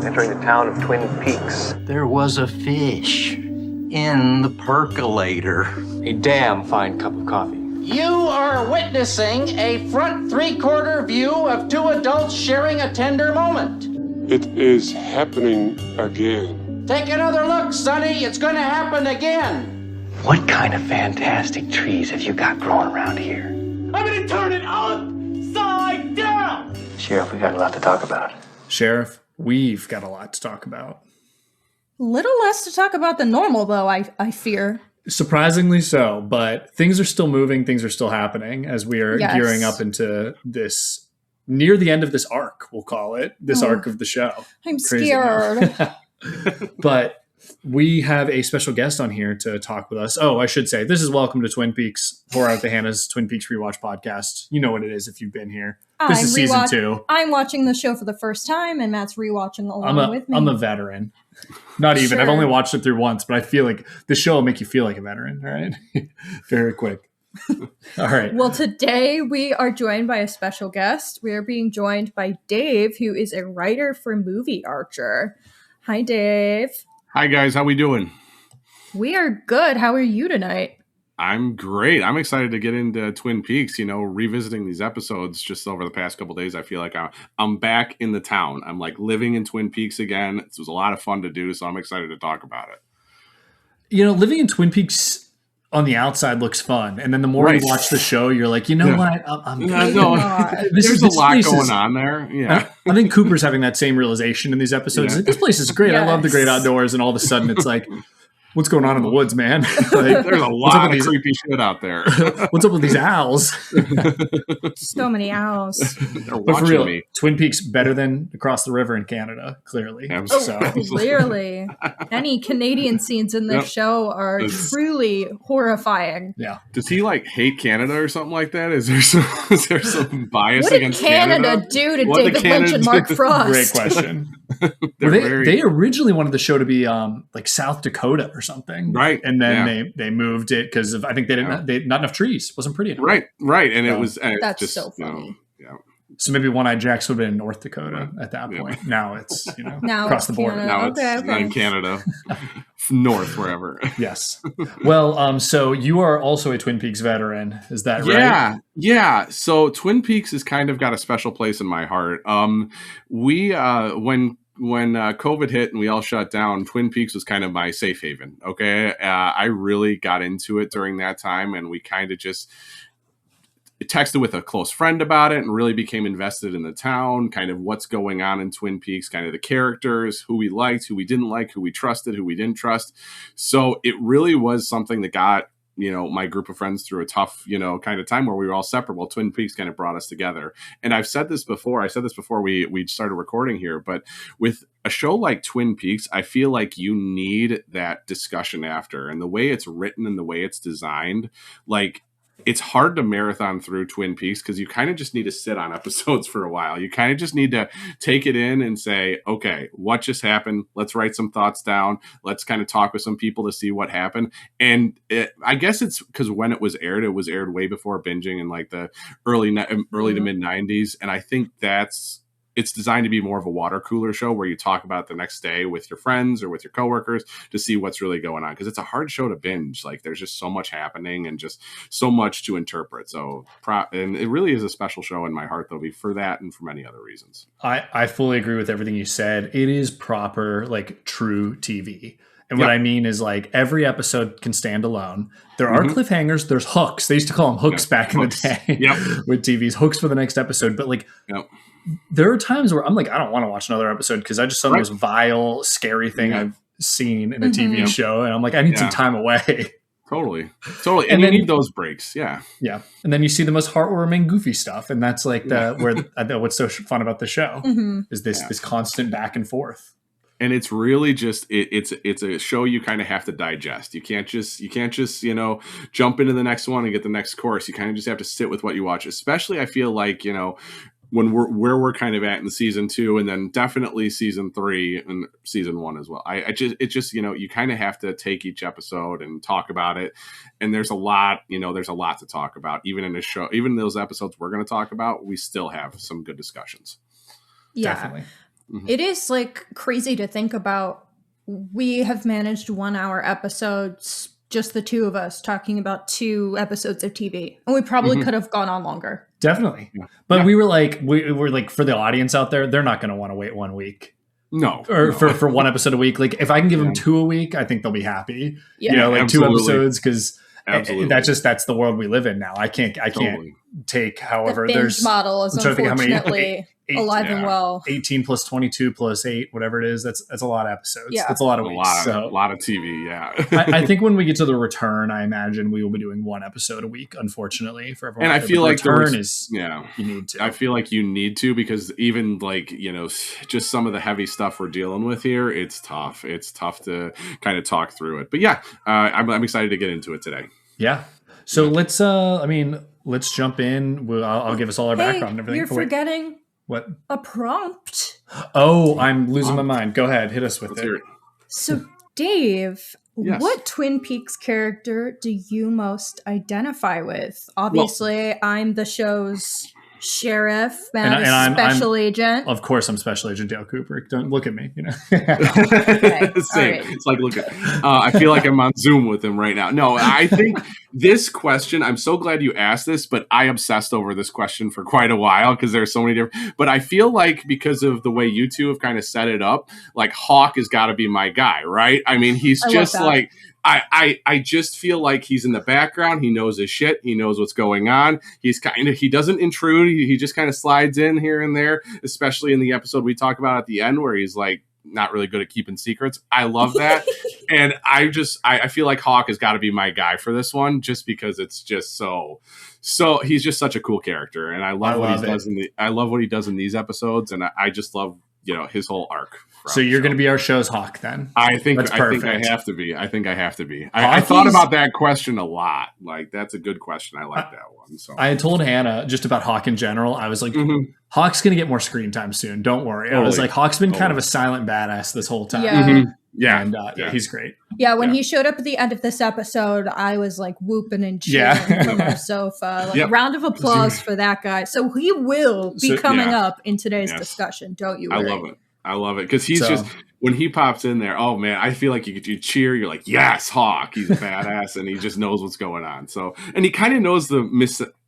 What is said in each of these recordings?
entering the town of Twin Peaks. There was a fish in the percolator. A damn fine cup of coffee. You are witnessing a front three-quarter view of two adults sharing a tender moment. It is happening again. Take another look, Sonny. It's going to happen again. What kind of fantastic trees have you got growing around here? I'm going to turn it upside down. Sheriff, we got a lot to talk about. Sheriff, we've got a lot to talk about. Little less to talk about than normal, though, I fear. Surprisingly so, but things are still moving, things are still happening as we are gearing up into this, near the end of this arc, we'll call it, this arc of the show. I'm scared. But we have a special guest on here to talk with us. Oh, I should say, this is Welcome to Twin Peaks, Horror Out the Hanna's Twin Peaks Rewatch podcast. You know what it is if you've been here. This is season 2. I'm watching the show for the first time, and Matt's rewatching along with me. I'm a veteran. Not even. Sure. I've only watched it through once, but I feel like the show will make you feel like a veteran, all right? Very quick. All right. Well, today we are joined by a special guest. We are being joined by Dave, who is a writer for Movie Archer. Hi, Dave. Hi, guys. How we doing? We are good. How are you tonight? I'm great. I'm excited to get into Twin Peaks, revisiting these episodes just over the past couple of days. I feel like I'm back in the town. I'm like living in Twin Peaks again. It was a lot of fun to do, so I'm excited to talk about it. Living in Twin Peaks on the outside looks fun. And then the more you watch the show, you're like, what? There's a lot going on there. Yeah. I think Cooper's having that same realization in these episodes. Like, this place is great. Yes. I love the great outdoors. And all of a sudden it's like, what's going on in the woods, man? There's a lot of creepy shit out there. What's up with these owls? So many owls. They're But for watching real, me. Twin Peaks better than Across the River in Canada, clearly. Absolutely. Clearly. Any Canadian scenes in this show are truly horrifying. Yeah. Does he hate Canada or something like that? Is there some bias What did against Canada do to David Lynch and Mark Frost? Great question. They originally wanted the show to be like South Dakota or something, right? And then they moved it because I think they not enough trees. It wasn't pretty enough, right. And it was that's just, so funny. So maybe One-Eyed Jacks would have been in North Dakota at that point. Now it's now across the border. Canada. Now it's not in Canada, north wherever. Yes. Well, so you are also a Twin Peaks veteran, is that right? Yeah. So Twin Peaks has kind of got a special place in my heart. We when COVID hit and we all shut down, Twin Peaks was kind of my safe haven. Okay. I really got into it during that time, and we kind of just texted with a close friend about it and really became invested in the town, kind of what's going on in Twin Peaks, kind of the characters, who we liked, who we didn't like, who we trusted, who we didn't trust. So it really was something that got my group of friends through a tough, kind of time where we were all separate. Well, Twin Peaks kind of brought us together. And I've said this before. I said this before we started recording here, but with a show like Twin Peaks, I feel like you need that discussion after. And the way it's written and the way it's designed, it's hard to marathon through Twin Peaks because you kind of just need to sit on episodes for a while. You kind of just need to take it in and say, okay, what just happened? Let's write some thoughts down. Let's kind of talk with some people to see what happened. And I guess it's because when it was aired way before binging in the early to mid 90s. And I think it's designed to be more of a water cooler show where you talk about the next day with your friends or with your coworkers to see what's really going on. Because it's a hard show to binge. There's just so much happening and just so much to interpret. So, and it really is a special show in my heart, though, for that and for many other reasons. I fully agree with everything you said. It is proper, true TV. And what I mean is every episode can stand alone. There are cliffhangers. There's hooks. They used to call them hooks back in the day with TVs. Hooks for the next episode. But there are times where I'm I don't want to watch another episode because I just saw the most vile, scary thing I've seen in a TV show. And I'm I need some time away. Totally. And you need those breaks. Yeah. Yeah. And then you see the most heartwarming, goofy stuff. And that's what's so fun about the show is this constant back and forth. And it's really just it's a show you kind of have to digest. You can't just jump into the next one and get the next course. You kind of just have to sit with what you watch. Especially, I feel when we're kind of at in season 2, and then definitely season 3 and season 1 as well. You kind of have to take each episode and talk about it. And there's a lot to talk about. Even in this show, even those episodes we're going to talk about, we still have some good discussions. Yeah. Definitely. It is like crazy to think about. We have managed 1 hour episodes, just the two of us talking about 2 episodes of TV. And we probably could have gone on longer. Definitely. But we were like, for the audience out there, they're not going to want to wait 1 week. No. Or for 1 episode a week. Like if I can give them 2 a week, I think they'll be happy. Yeah. You know, like Absolutely. 2 episodes, because that's the world we live in now. I can't take however The binge there's model is I'm trying to think how many, unfortunately alive and well. 18 plus 22 plus 8, whatever it is. That's a lot of episodes. Yeah. That's a lot of weeks. A lot of TV. Yeah. I think when we get to the return, I imagine we will be doing 1 episode a week, unfortunately, for everyone. And I feel like return is you need to. I feel like you need to, because even like, you know, just some of the heavy stuff we're dealing with here, it's tough. It's tough to kind of talk through it. But yeah, I'm excited to get into it today. Yeah. So let's jump in. I'll give us all our background and everything. You're forgetting what? A prompt. Oh, I'm losing my mind. Go ahead, hit us with it. So, Dave, Yes. what Twin Peaks character do you most identify with? Obviously, I'm the show's sheriff, and special agent. Of course, I'm Special Agent Dale Cooper. Don't look at me, you know. Okay. Same. Right. It's like, look at. I feel like I'm on Zoom with him right now. No, I think this question. I'm so glad you asked this, but I obsessed over this question for quite a while because there's so many different. But I feel like because of the way you two have kind of set it up, like Hawk has got to be my guy, right? I mean, he's just like. I just feel like he's in the background. He knows his shit. He knows what's going on. He doesn't intrude. He just kind of slides in here and there, especially in the episode we talk about at the end where he's like not really good at keeping secrets. I love that. And I feel like Hawk has got to be my guy for this one, just because it's just so he's just such a cool character. And I love what he does in these episodes. And I just love, you know, his whole arc. So you're going to be our show's Hawk then? I think I have to be. I thought about that question a lot. Like, that's a good question. I like that one. So I had told Hanna just about Hawk in general. I was like, Hawk's going to get more screen time soon. Don't worry. Totally. I was like, Hawk's been kind of a silent badass this whole time. Yeah. Yeah, and he's great. Yeah, when he showed up at the end of this episode, I was like whooping and cheering from our sofa. Like, round of applause for that guy. So he will be coming up in today's discussion. Don't you worry. I love it because he's just when he pops in there. Oh man, I feel like you cheer. You're like, yes, Hawk. He's a badass, and he just knows what's going on. So, and he kind of knows the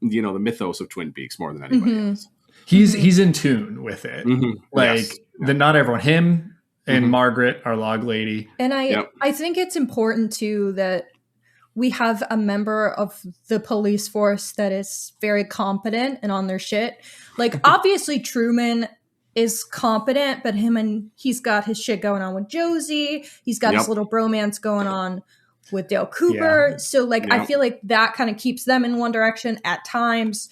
mythos of Twin Peaks more than anybody else. He's in tune with it. Not everyone. Him and Margaret, our log lady, and I think it's important too that we have a member of the police force that is very competent and on their shit. Like, obviously, Truman is competent, but he's got his shit going on with Josie. He's got his little bromance going on with Dale Cooper. Yeah. So I feel like that kind of keeps them in one direction at times.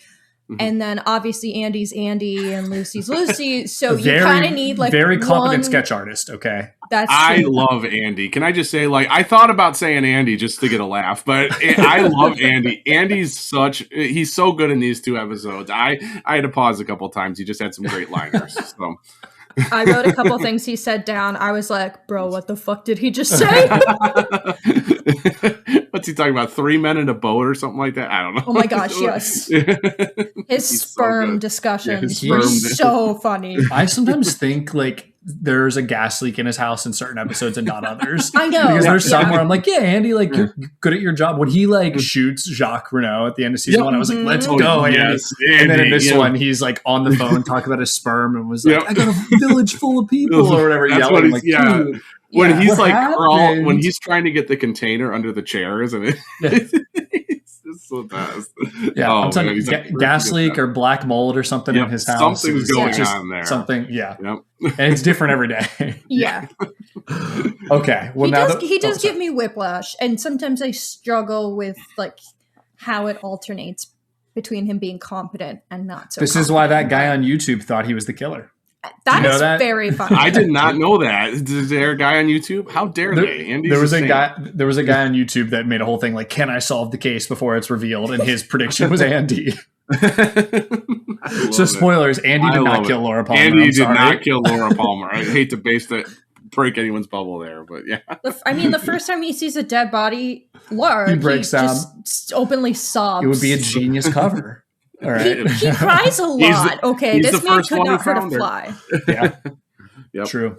And then obviously Andy's Andy and Lucy's Lucy. So you kind of need very competent sketch artist. Okay. I love Andy. Can I just say, I thought about saying Andy just to get a laugh, but I love Andy. Andy's he's so good in these 2 episodes. I had to pause a couple of times. He just had some great liners. So. I wrote a couple things he said down. I was like, bro, what the fuck did he just say? What's he talking about? 3 men in a boat or something like that? I don't know. Oh my gosh, yes. His sperm discussions were so funny. I sometimes think there's a gas leak in his house in certain episodes and not others. I know. Because there's some where I'm like, Andy, you're good at your job. When he shoots Jacques Renault at the end of season 1, I was like, let's go, Andy. Yes, Andy. And then in this one, he's on the phone talking about his sperm and was like, I got a village full of people or whatever. That's what he's, dude. When he's when he's trying to get the container under the chairs and it's so fast. Yeah, I'm talking gas leak or black mold or something in his house. Something's going on there. Something, and it's different every day. Yeah. Okay. Well, he does give me whiplash, and sometimes I struggle with how it alternates between him being competent and not so. This is why that guy on YouTube thought he was the killer. That is very funny. I did not know that. Is there a guy on YouTube? How dare they? There was a guy on YouTube that made a whole thing can I solve the case before it's revealed? And his prediction was Andy. So spoilers, Andy did not kill Laura Palmer. Andy did not kill Laura Palmer. I hate to break anyone's bubble there, but yeah. The first time he sees a dead body, Laura, he breaks down. Just openly sobs. It would be a genius cover. All right. He cries a lot. This man could not hurt a fly. Yeah. Yep. True.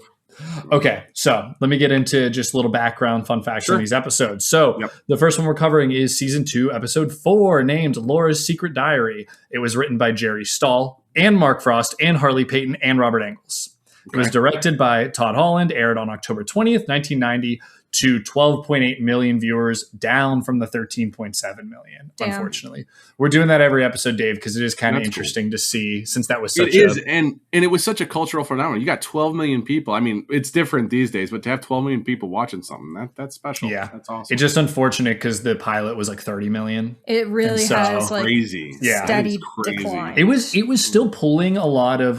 Okay, so let me get into just a little background fun facts on these episodes. So the first one we're covering is season 2, episode 4, named Laura's Secret Diary. It was written by Jerry Stahl and Mark Frost and Harley Peyton and Robert Engels. It was directed by Todd Holland, aired on October 20th, 1990, to 12.8 million viewers, down from the 13.7 million, unfortunately. We're doing that every episode, Dave, because it is kind of interesting to see, since that was such and it was such a cultural phenomenon. You got 12 million people. I mean, it's different these days, but to have 12 million people watching something, that's special. Yeah. That's awesome. It's just unfortunate because the pilot was like 30 million. It really has like crazy. steady decline. It was still pulling a lot of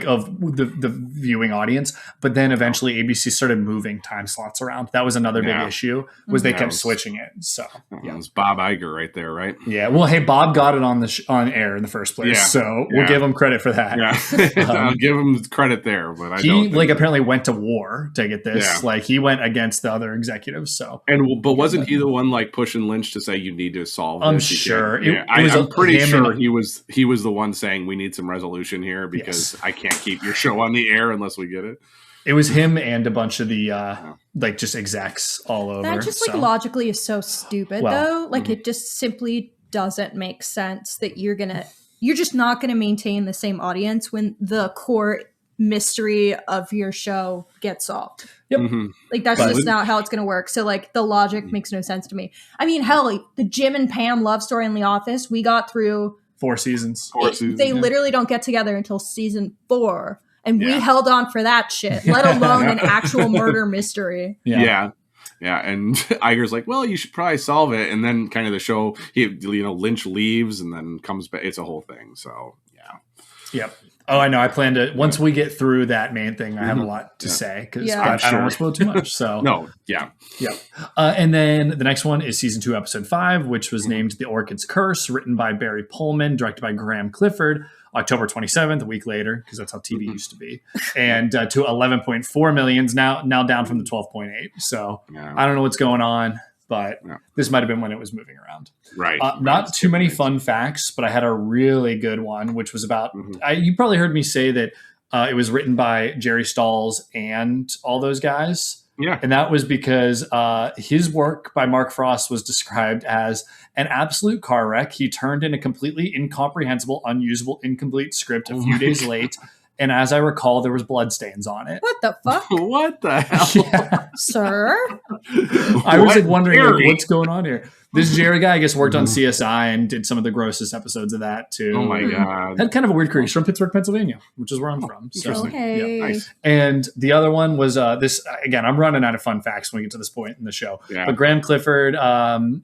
of the viewing audience, but then eventually ABC started moving time slots around. That was another big issue, was they kept switching it. So it was Bob Iger right there, right? Yeah. Well, hey, Bob got it on on air in the first place, so we'll give him credit for that. Yeah, I'll give him credit there, but he apparently went to war to get this. Yeah. Like he went against the other executives. So but wasn't he the one like pushing Lynch to say you need to solve this? I'm sure. I'm pretty sure he was the one saying we need some resolution here because I can't keep your show on the air unless we get it. It was him and a bunch of the just execs all over. That just logically is so stupid though. Like it just simply doesn't make sense that you're just not gonna maintain the same audience when the core mystery of your show gets solved. Yep. Like that's just not how it's gonna work. So like the logic makes no sense to me. I mean, hell, the Jim and Pam love story in The Office, we got through 4 seasons. They literally don't get together until season 4. And we held on for that shit, let alone an actual murder mystery. Yeah. And Iger's like, well, you should probably solve it. And then kind of the show, Lynch leaves and then comes back. It's a whole thing. So, yeah. Yep. Oh, I know. I plan to, once we get through that main thing, I have a lot to say because I don't want to spoil too much. So no. Yeah. And then the next one is season 2, episode 5, which was named The Orchid's Curse, written by Barry Pullman, directed by Graeme Clifford, October 27th, a week later, because that's how TV used to be, and to 11.4 million, now down from the 12.8. So I don't know what's going on, but this might have been when it was moving around. Right. Not too many fun facts, but I had a really good one, which was about, you probably heard me say that it was written by Jerry Stahls and all those guys. Yeah. And that was because his work by Mark Frost was described as an absolute car wreck. He turned in a completely incomprehensible, unusable, incomplete script a few days late. And as I recall, there was bloodstains on it. What the fuck? What the hell? Yeah. Sir? I was wondering what's going on here. This Jerry guy, I guess, worked on CSI and did some of the grossest episodes of that too. Oh my God. Had kind of a weird career. He's from Pittsburgh, Pennsylvania, which is where I'm from. So, okay. Nice. And the other one was this, again, I'm running out of fun facts when we get to this point in the show. Yeah. But Graeme Clifford,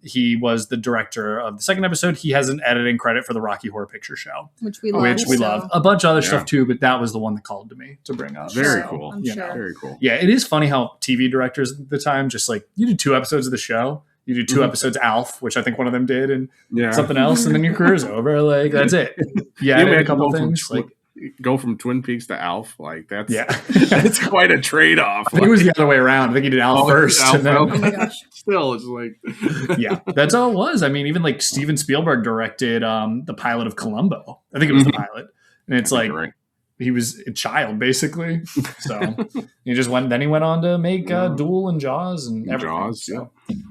he was the director of the second episode. He has an editing credit for the Rocky Horror Picture Show. Which we love. A bunch of other stuff too, but that was the one that called to me to bring up. Very cool. Very cool. Yeah, it is funny how TV directors at the time, just like, you do 2 episodes of the show, you do 2 episodes Alf, which I think one of them did, and something else, and then your career's over. Like, that's it. Yeah, I made a couple things. Go from Twin Peaks to Alf, like that's quite a trade-off. I think it was the other way around. I think he did Alf first. And then, oh my gosh. Still, it's like that's all it was. I mean, even like Steven Spielberg directed the pilot of Columbo. I think it was the pilot, and it's like he was a child basically. So he just went. Then he went on to make Duel and Jaws and everything.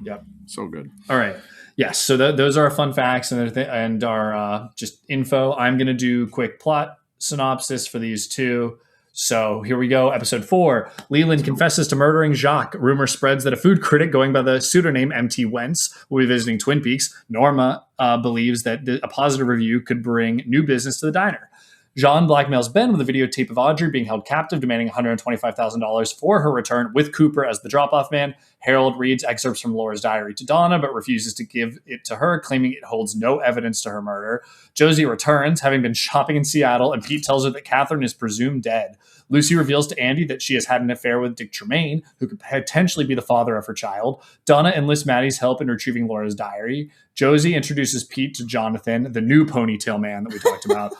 Jaws, so good. All right. Yes, so those are our fun facts and our just info. I'm going to do quick plot synopsis for these 2. So here we go. Episode 4. Leland confesses to murdering Jacques. Rumor spreads that a food critic going by the pseudonym MT Wentz will be visiting Twin Peaks. Norma believes that a positive review could bring new business to the diner. Jean blackmails Ben with a videotape of Audrey being held captive, demanding $125,000 for her return with Cooper as the drop-off man. Harold reads excerpts from Laura's diary to Donna, but refuses to give it to her, claiming it holds no evidence to her murder. Josie returns, having been shopping in Seattle, and Pete tells her that Catherine is presumed dead. Lucy reveals to Andy that she has had an affair with Dick Tremaine, who could potentially be the father of her child. Donna enlists Maddie's help in retrieving Laura's diary. Josie introduces Pete to Jonathan, the new ponytail man that we talked about,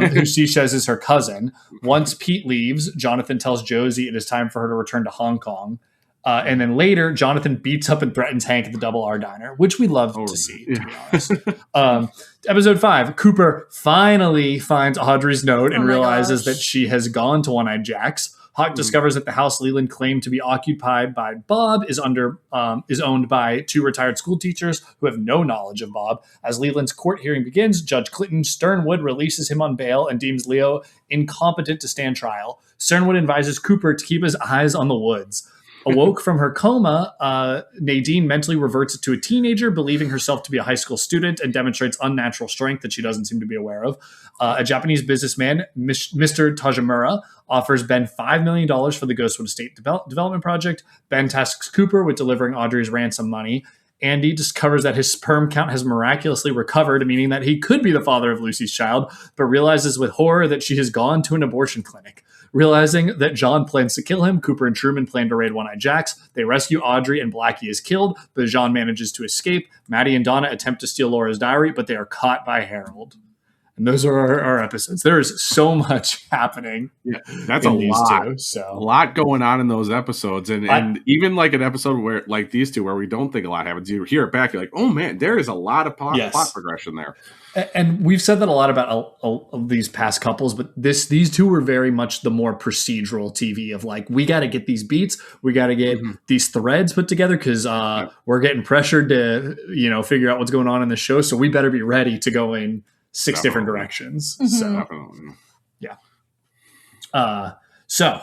who she says is her cousin. Once Pete leaves, Jonathan tells Josie it is time for her to return to Hong Kong. And then later, Jonathan beats up and threatens Hank at the Double R Diner, which we love to see, to be honest. Episode 5, Cooper finally finds Audrey's note and realizes that she has gone to One-Eyed Jack's. Hawk discovers that the house Leland claimed to be occupied by Bob is owned by 2 retired school teachers who have no knowledge of Bob. As Leland's court hearing begins, Judge Clinton Sternwood releases him on bail and deems Leo incompetent to stand trial. Sternwood advises Cooper to keep his eyes on the woods. Awoke from her coma, Nadine mentally reverts to a teenager, believing herself to be a high school student, and demonstrates unnatural strength that she doesn't seem to be aware of. A Japanese businessman, Mr. Tajimura, offers Ben $5 million for the Ghostwood Estate development project. Ben tasks Cooper with delivering Audrey's ransom money. Andy discovers that his sperm count has miraculously recovered, meaning that he could be the father of Lucy's child, but realizes with horror that she has gone to an abortion clinic. Realizing that John plans to kill him, Cooper and Truman plan to raid One-Eyed Jack's. They rescue Audrey and Blackie is killed, but John manages to escape. Maddie and Donna attempt to steal Laura's diary, but they are caught by Harold. And those are our episodes. There is so much happening. Yeah, that's a lot. A lot going on in those episodes. And even like an episode where like these two where we don't think a lot happens, you hear it back, you're like, oh man, there is a lot of plot progression there. And we've said that a lot about these past couples, but these two were very much the more procedural TV of like, we got to get these beats, we got to get these threads put together because we're getting pressured to figure out what's going on in the show, so we better be ready to go in 6 different directions. So so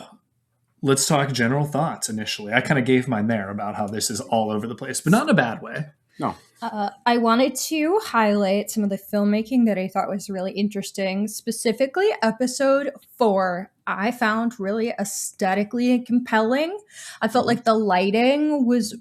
let's talk general thoughts initially. I kind of gave mine there about how this is all over the place, but not in a bad way. No. I wanted to highlight some of the filmmaking that I thought was really interesting. Specifically, episode 4, I found really aesthetically compelling. I felt like the lighting was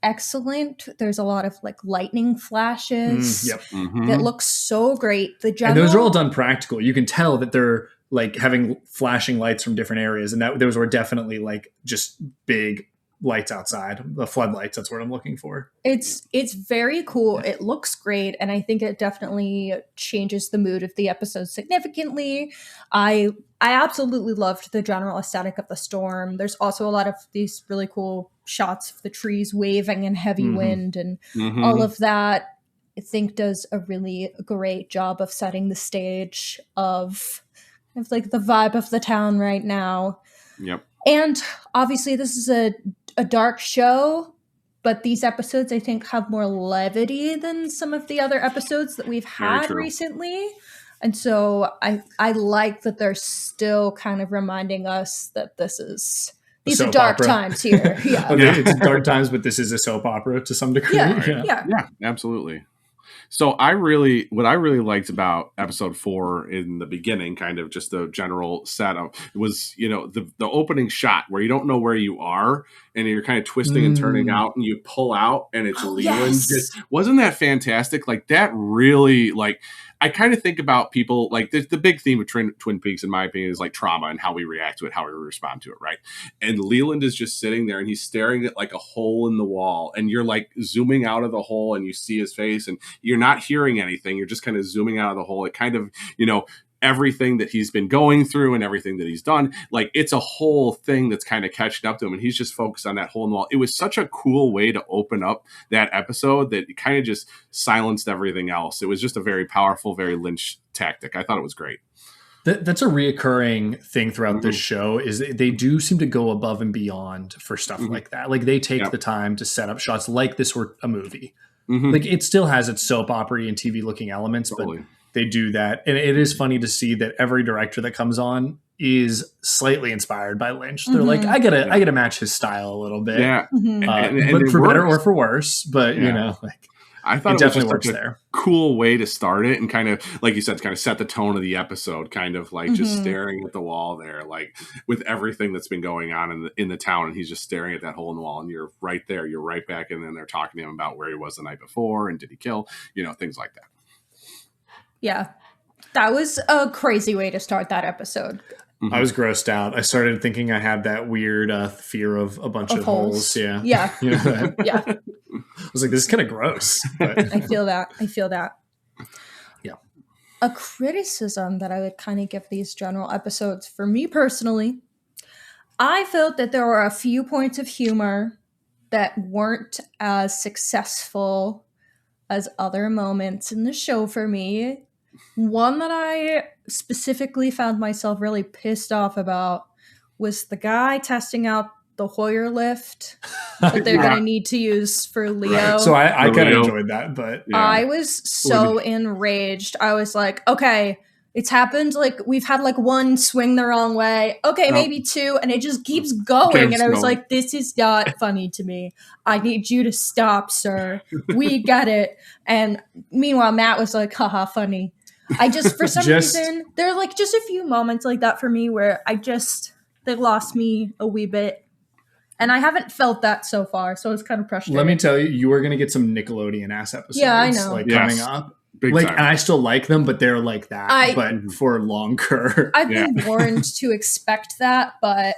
excellent. There's a lot of like lightning flashes that looks so great. And those are all done practical. You can tell that they're like having flashing lights from different areas, and that those were definitely like just big lights outside, the floodlights. That's what I'm looking for. It's very cool. It looks great, and I think it definitely changes the mood of the episode significantly. I absolutely loved the general aesthetic of the storm. There's also a lot of these really cool shots of the trees waving in heavy wind and all of that. I think does a really great job of setting the stage of like the vibe of the town right now. Yep. And obviously this is a dark show, but these episodes I think have more levity than some of the other episodes that we've had recently. And so I like that they're still kind of reminding us that these are dark times here. It's dark times, but this is a soap opera to some degree. Yeah, absolutely. So what I really liked about episode 4 in the beginning, kind of just the general setup, was, the opening shot where you don't know where you are and you're kind of twisting and turning out and you pull out and it's Leland. Yes. Wasn't that fantastic? Like that really, like, I kind of think about people like the big theme of Twin Peaks, in my opinion, is like trauma and how we react to it, how we respond to it, right? And Leland is just sitting there and he's staring at like a hole in the wall, and you're like zooming out of the hole and you see his face and you're not hearing anything. You're just kind of zooming out of the hole. It kind of, everything that he's been going through and everything that he's done, like it's a whole thing that's kind of catching up to him, and he's just focused on that hole in the wall. It was such a cool way to open up that episode that it kind of just silenced everything else. It was just a very powerful, very Lynch tactic. I thought it was great. That's a reoccurring thing throughout this show, is they do seem to go above and beyond for stuff like that. Like they take the time to set up shots like this were a movie. Like it still has its soap opera and TV looking elements, but they do that. And it is funny to see that every director that comes on is slightly inspired by Lynch. They're like, I gotta match his style a little bit. Yeah. But for better or for worse. But I thought it definitely was works just there. Cool way to start it, and kind of, like you said, kind of set the tone of the episode, kind of like just staring at the wall there, like with everything that's been going on in the town, and he's just staring at that hole in the wall, and you're right there, you're right back, and then they're talking to him about where he was the night before, and did he kill, things like that. Yeah, that was a crazy way to start that episode. I was grossed out. I started thinking I had that weird fear of a bunch of holes. Yeah. Yeah. I was like, this is kind of gross. But. I feel that. Yeah. A criticism that I would kind of give these general episodes, for me personally, I felt that there were a few points of humor that weren't as successful as other moments in the show for me. One that I specifically found myself really pissed off about was the guy testing out the Hoyer lift that they're going to need to use for Leo. Right. So I kind of enjoyed that, but I was so enraged. I was like, okay, it's happened. Like, we've had like one swing the wrong way. Okay, maybe two. And it just keeps going. And I was like, this is not funny to me. I need you to stop, sir. We get it. And meanwhile, Matt was like, haha, funny. I just, for some reason, there are like just a few moments like that for me where they lost me a wee bit. And I haven't felt that so far. So it's kind of frustrating. Let me tell you, you are going to get some Nickelodeon ass episodes. Yeah, I know. Like coming up. Big like, time. and I still like them, but they're like that, but for longer. I've been warned to expect that, but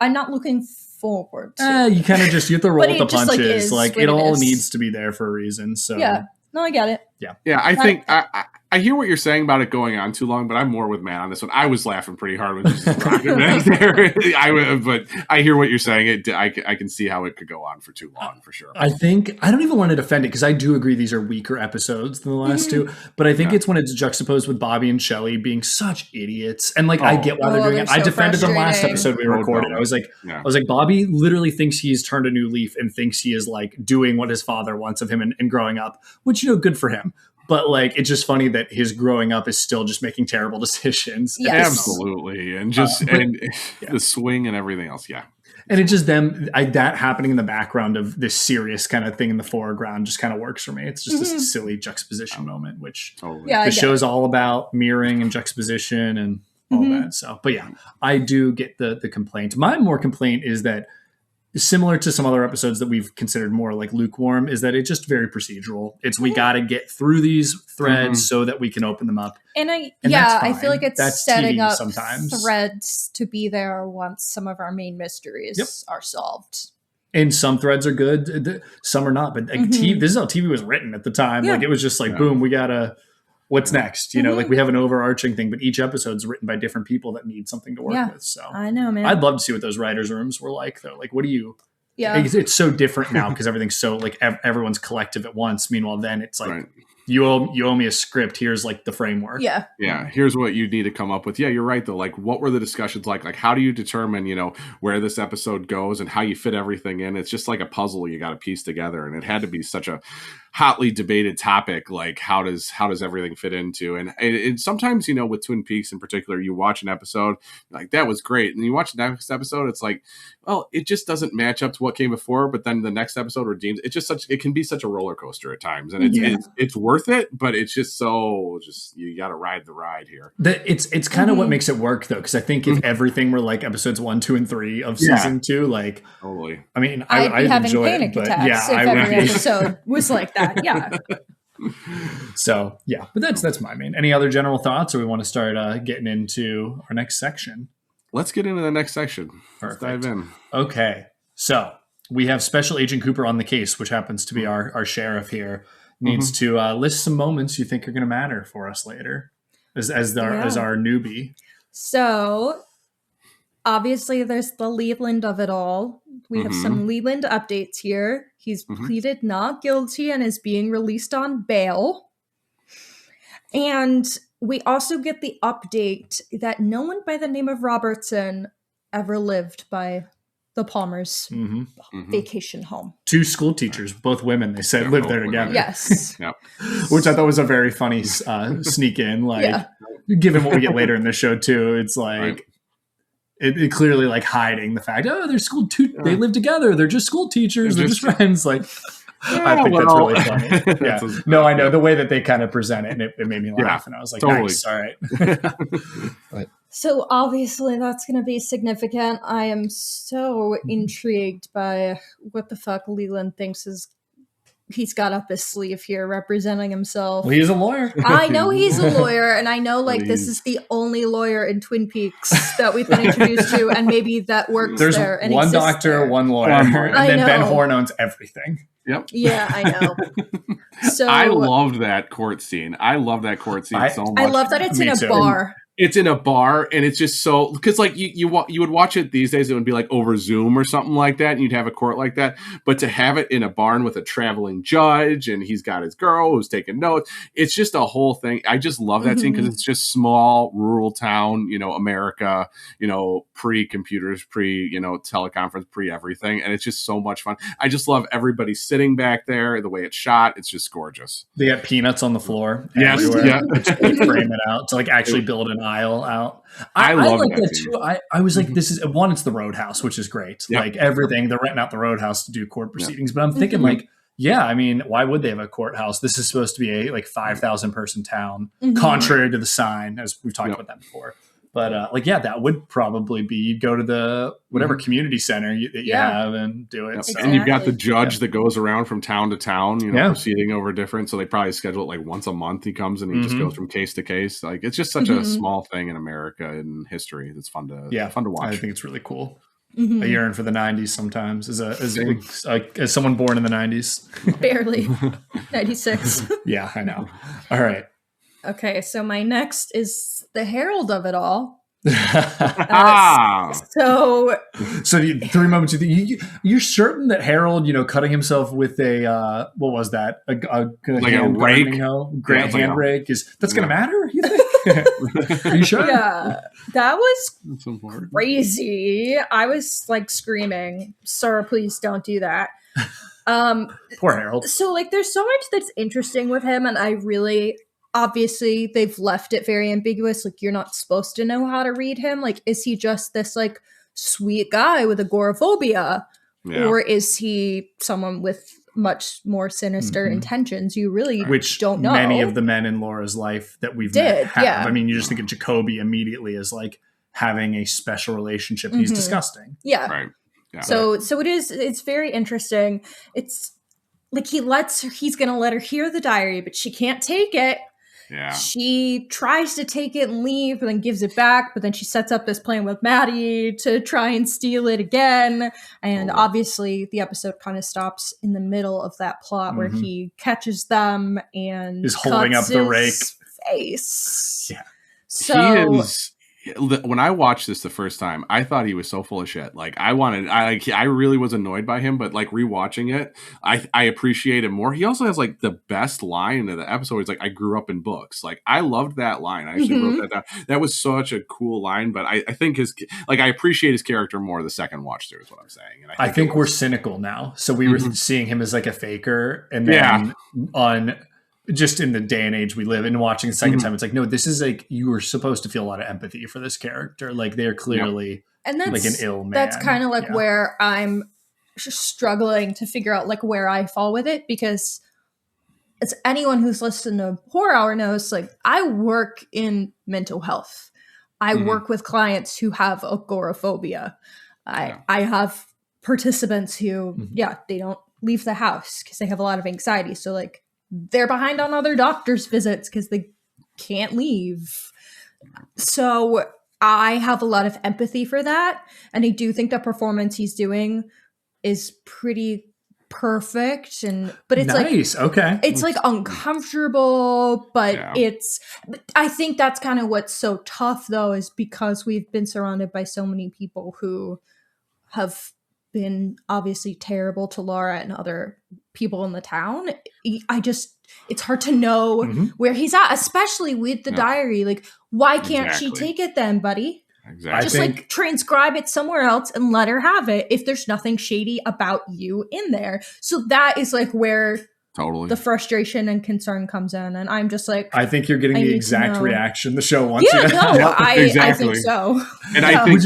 I'm not looking forward to it. You kind of you have to roll with the just, punches. like it all is. needs to be there for a reason. So yeah, no, I get it. Yeah, I think I hear what you're saying about it going on too long, but I'm more with Matt on this one. I was laughing pretty hard when Jesus rocking back there. But I hear what you're saying. I can see how it could go on for too long, for sure. I think I don't even want to defend it because I do agree these are weaker episodes than the last two. But I think it's when it's juxtaposed with Bobby and Shelley being such idiots, and like I get why they're doing it. So I defended them last episode we recorded. I was like, Bobby literally thinks he's turned a new leaf and thinks he is like doing what his father wants of him and growing up, which good for him. But like, it's just funny that his growing up is still just making terrible decisions. Yes. Absolutely. And the swing and everything else. Yeah. And it's just them, that happening in the background of this serious kind of thing in the foreground just kind of works for me. It's just this silly juxtaposition moment, which the show's all about mirroring and juxtaposition and all that. So, but yeah, I do get the complaint. My more complaint is that, similar to some other episodes that we've considered more like lukewarm, is that it's just very procedural. It's we got to get through these threads so that we can open them up. And I feel like that's setting up threads to be there once some of our main mysteries are solved. And some threads are good, some are not. But like this is how TV was written at the time. Like it was just like, boom, we gotta. What's next? Like we have an overarching thing, but each episode is written by different people that need something to work with. So I know, man. I'd love to see what those writers' rooms were like, though. Like, what do you? Yeah, it's so different now because everything's so like everyone's collective at once. Meanwhile, then it's like you owe me a script. Here's like the framework. Yeah. Here's what you need to come up with. Yeah, you're right though. Like, what were the discussions like? Like, how do you determine, where this episode goes and how you fit everything in? It's just like a puzzle you got to piece together, and it had to be such a hotly debated topic. Like, how does everything fit into? And sometimes, with Twin Peaks in particular, you watch an episode like that was great, and you watch the next episode, it's like, well, it just doesn't match up to what came before. But then the next episode redeems. It can be such a roller coaster at times, and it's worth it, but it's just you got to ride the ride here. It's kind of what makes it work though, because I think if everything were like episodes 1, 2, and 3 of season 2, like totally. I mean, I'd be having enjoy panic it, attacks if every episode was like that. Yeah. So yeah, but that's my main. Any other general thoughts, or we want to start getting into our next section? Let's get into the next section. Perfect. Let's dive in. Okay, so we have Special Agent Cooper on the case, which happens to be our sheriff here. Needs to list some moments you think are going to matter for us later, as our newbie. So obviously, there's the Leland of it all. We have some Leland updates here. He's pleaded not guilty and is being released on bail. And we also get the update that no one by the name of Robertson ever lived by the Palmer's vacation home. 2 school teachers, both women, they said lived there together. Yes. Which I thought was a very funny sneak in. Like, given what we get later in the show too, it's like it clearly like hiding the fact, they're they live together. They're just school teachers. They're just friends. Like, I think that's really funny. Yeah. No, I know the way that they kind of present it, and it made me laugh. And I was like, totally. Nice. All right. So obviously that's going to be significant. I am so intrigued by what the fuck Leland thinks he's got up his sleeve here representing himself. Well, he's a lawyer. I know he's a lawyer, and I know this is the only lawyer in Twin Peaks that we've been introduced to, and maybe that works There's there. And one doctor, there. one lawyer, and then Ben Horn owns everything. Yep. Yeah, I know. So I loved that court scene. So much. I love that it's in a bar. it's in a bar, and it's just so, because like you would watch it these days, it would be like over Zoom or something like that, and you'd have a court like that. But to have it in a barn with a traveling judge, and he's got his girl who's taking notes, it's just a whole thing. I just love that scene because it's just small rural town, America, pre-computers, teleconference, pre-everything, and it's just so much fun. I just love everybody sitting back there, the way it's shot. It's just gorgeous. They got peanuts on the floor. Yes, everywhere. yeah. They frame it out to like actually build an aisle out. I love like that too. I was like, this is one. It's the Roadhouse, which is great. Yep. Like everything, they're renting out the Roadhouse to do court proceedings. But I'm thinking like, yeah, I mean, why would they have a courthouse? This is supposed to be a like 5,000 person town, contrary to the sign, as we've talked about that before. But that would probably be, you'd go to the whatever community center that you have and do it. Yep. So. And you've got the judge that goes around from town to town, proceeding over different. So they probably schedule it like once a month. He comes and he just goes from case to case. Like it's just such a small thing in America and history. It's fun to watch. I think it's really cool. I yearn for the 90s sometimes as someone born in the 90s. Barely. 96. Yeah, I know. All right. Okay, so my next is the herald of it all. So 3 moments you think you're certain that Harold, cutting himself with a what was that? A rake, hand rake that's gonna matter? You think? Are you sure? Yeah, that was crazy. I was like screaming, "Sir, please don't do that." Poor Harold. So like, there's so much that's interesting with him, and I really. Obviously, they've left it very ambiguous. Like, you're not supposed to know how to read him. Like, is he just this, like, sweet guy with agoraphobia? Yeah. Or is he someone with much more sinister intentions? You really don't know. Many of the men in Laura's life that we've met have. Yeah. I mean, you just think of Jacoby immediately as, like, having a special relationship. He's disgusting. Yeah. Right. Yeah. So it's very interesting. It's, like, he's going to let her hear the diary, but she can't take it. Yeah. She tries to take it and leave, but then gives it back. But then she sets up this plan with Maddie to try and steal it again. And obviously, the episode kind of stops in the middle of that plot where he catches them and is holding up the rake. Face. Yeah. So when I watched this the first time, I thought he was so full of shit. Like I really was annoyed by him, but like rewatching it, I appreciate him more. He also has like the best line of the episode. He's like, "I grew up in books." Like I loved that line. I actually wrote that down. That was such a cool line. But I think I appreciate his character more the second watch through is what I'm saying. And I think we're cynical now. So we were seeing him as like a faker, and then just in the day and age we live in, watching the second time, it's like, no, this is like, you were supposed to feel a lot of empathy for this character. Like they're clearly and that's, like an ill man. That's kind of like where I'm struggling to figure out like where I fall with it, because it's anyone who's listened to Horror Hour knows, like I work in mental health. I work with clients who have agoraphobia. I have participants who, they don't leave the house because they have a lot of anxiety. So like, they're behind on other doctor's visits because they can't leave. So I have a lot of empathy for that. And I do think the performance he's doing is pretty perfect. But it's nice. Okay. It's like uncomfortable, but I think that's kind of what's so tough though, is because we've been surrounded by so many people who have been obviously terrible to Laura and other people in the town. It's hard to know where he's at, especially with the diary. Like, why can't she take it then, buddy? Exactly. Just like transcribe it somewhere else and let her have it if there's nothing shady about you in there. So that is like where the frustration and concern comes in. And I'm just like, I think you're getting the exact reaction the show wants you to have. Exactly. I think so. And I think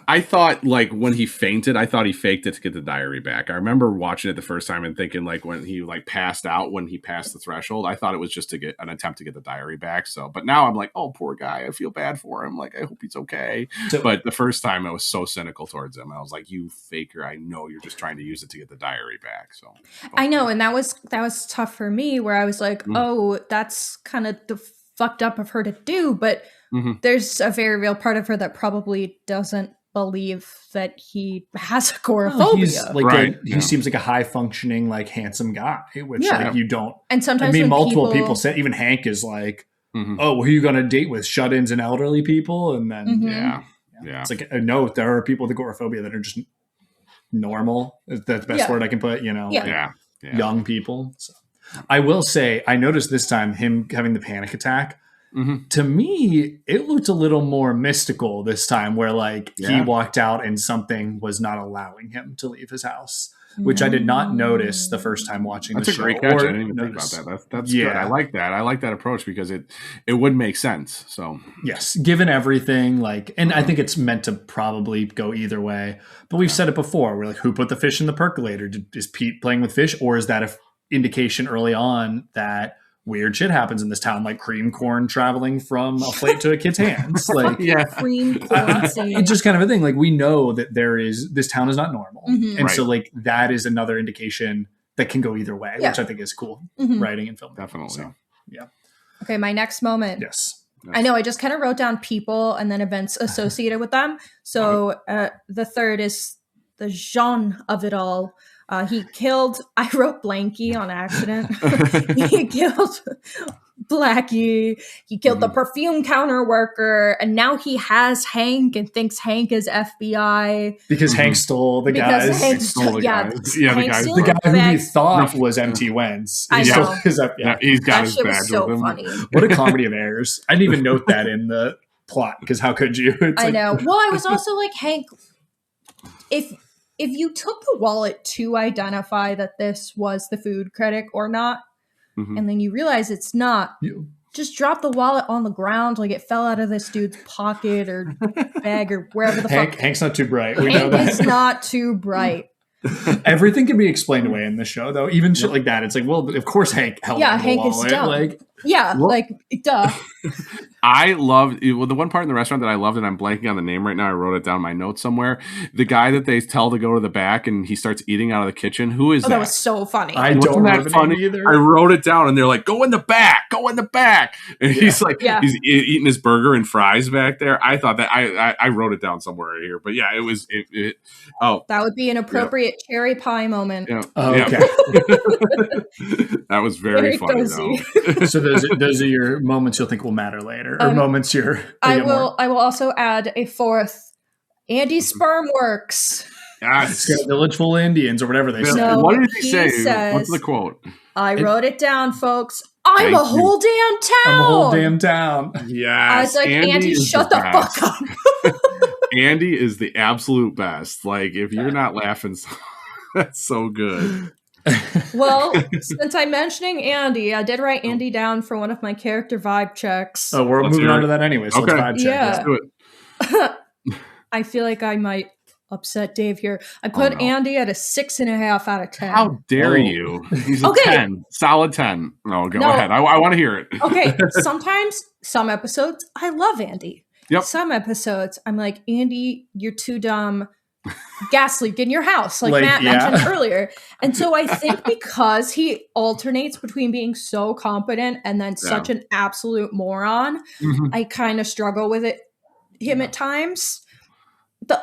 I thought like when he fainted, I thought he faked it to get the diary back. I remember watching it the first time and thinking like when he like passed out, when he passed the threshold, I thought it was just to get an attempt to get the diary back. So, but now I'm like, oh, poor guy. I feel bad for him. Like, I hope he's okay. But the first time I was so cynical towards him. I was like, you faker. I know you're just trying to use it to get the diary back. So I know. And that was tough for me where I was like, oh, that's kind of the fucked up of her to do. But there's a very real part of her that probably doesn't believe that he has agoraphobia. He seems like a high functioning, like handsome guy, which like you don't. And sometimes multiple people say, even Hank is like, oh, who are you going to date with? Shut-ins and elderly people? And then, Yeah. It's like, no, there are people with agoraphobia that are just normal. That's the best word I can put, Yeah. young people. So I will say, I noticed this time him having the panic attack. To me, it looked a little more mystical this time, where like he walked out and something was not allowing him to leave his house, which I did not notice the first time watching the show. That's a great catch. I didn't even think about that. That's good. I like that. I like that approach because it would make sense. So yes, given everything, like, and I think it's meant to probably go either way. But we've said it before. We're like, who put the fish in the percolator? Is Pete playing with fish, or is that an indication early on that weird shit happens in this town, like cream corn traveling from a plate to a kid's hands? Like, Cream corn scene. it's just kind of a thing. Like, we know that this town is not normal. And so like that is another indication that can go either way, which I think is cool writing and film. Definitely. So, yeah. Okay, my next moment. Yes. I know I just kind of wrote down people and then events associated with them. So the third is the Jean of it all. He killed, I wrote Blanky on accident. He killed Blackie. He killed the perfume counter worker. And now he has Hank and thinks Hank is FBI. Because Hank stole the guys. Hank stole the guys. The guy who we thought was MT Wentz. I know. His FBI. Yeah, he's got That his shit badge was so with him. funny. What a comedy of errors. I didn't even note that in the plot, because how could you? It's I like, know. Well, I was also like, Hank, if you took the wallet to identify that this was the food critic or not, and then you realize it's not, just drop the wallet on the ground like it fell out of this dude's pocket or bag or wherever the fuck. Hank's not too bright. We know Hank is that. not too bright. Everything can be explained away in the show, though. Even shit like that. It's like, well, of course Hank held on to the Hank is wallet. dumb. Like, Duh. I loved the one part in the restaurant that I loved, and I'm blanking on the name right now. I wrote it down in my notes somewhere. The guy that they tell to go to the back and he starts eating out of the kitchen. Who is that? That was so funny. I don't Wasn't remember that the name funny either. I wrote it down, and they're like, "Go in the back, go in the back." And he's like, he's eating his burger and fries back there. I thought that I wrote it down somewhere here, but yeah, it was. That would be an appropriate cherry pie moment. Yeah. Okay. That was very funny cozy. though. So those are your moments you'll think will matter later, or moments I will also add a fourth. Andy Sperm Works. Yes. It's got a village full of Indians or whatever they say. No, What did he say? says- What's the quote? I wrote it down, folks. I'm Thank a whole damn town. I'm a whole damn town. Yes. I was like, Andy, is shut the best. fuck up. Andy is the absolute best. Like, if you're not laughing, that's so good. Well, since I'm mentioning Andy, I did write Andy down for one of my character vibe checks. Oh, we're Let's moving hear on it. to that anyway. So Okay. let's vibe check. Yeah. Let's do it. I feel like I might upset Dave here. I put no. Andy at a 6.5 out of 10. How dare you? He's a Okay. 10. Solid 10. No, go No. ahead. I want to hear it. Okay, sometimes, some episodes, I love Andy. Yep. Some episodes, I'm like, Andy, you're too dumb. Gas leak in your house, like Like, Matt yeah. mentioned earlier. And so I think because he alternates between being so competent and then such an absolute moron, I kind of struggle with him at times.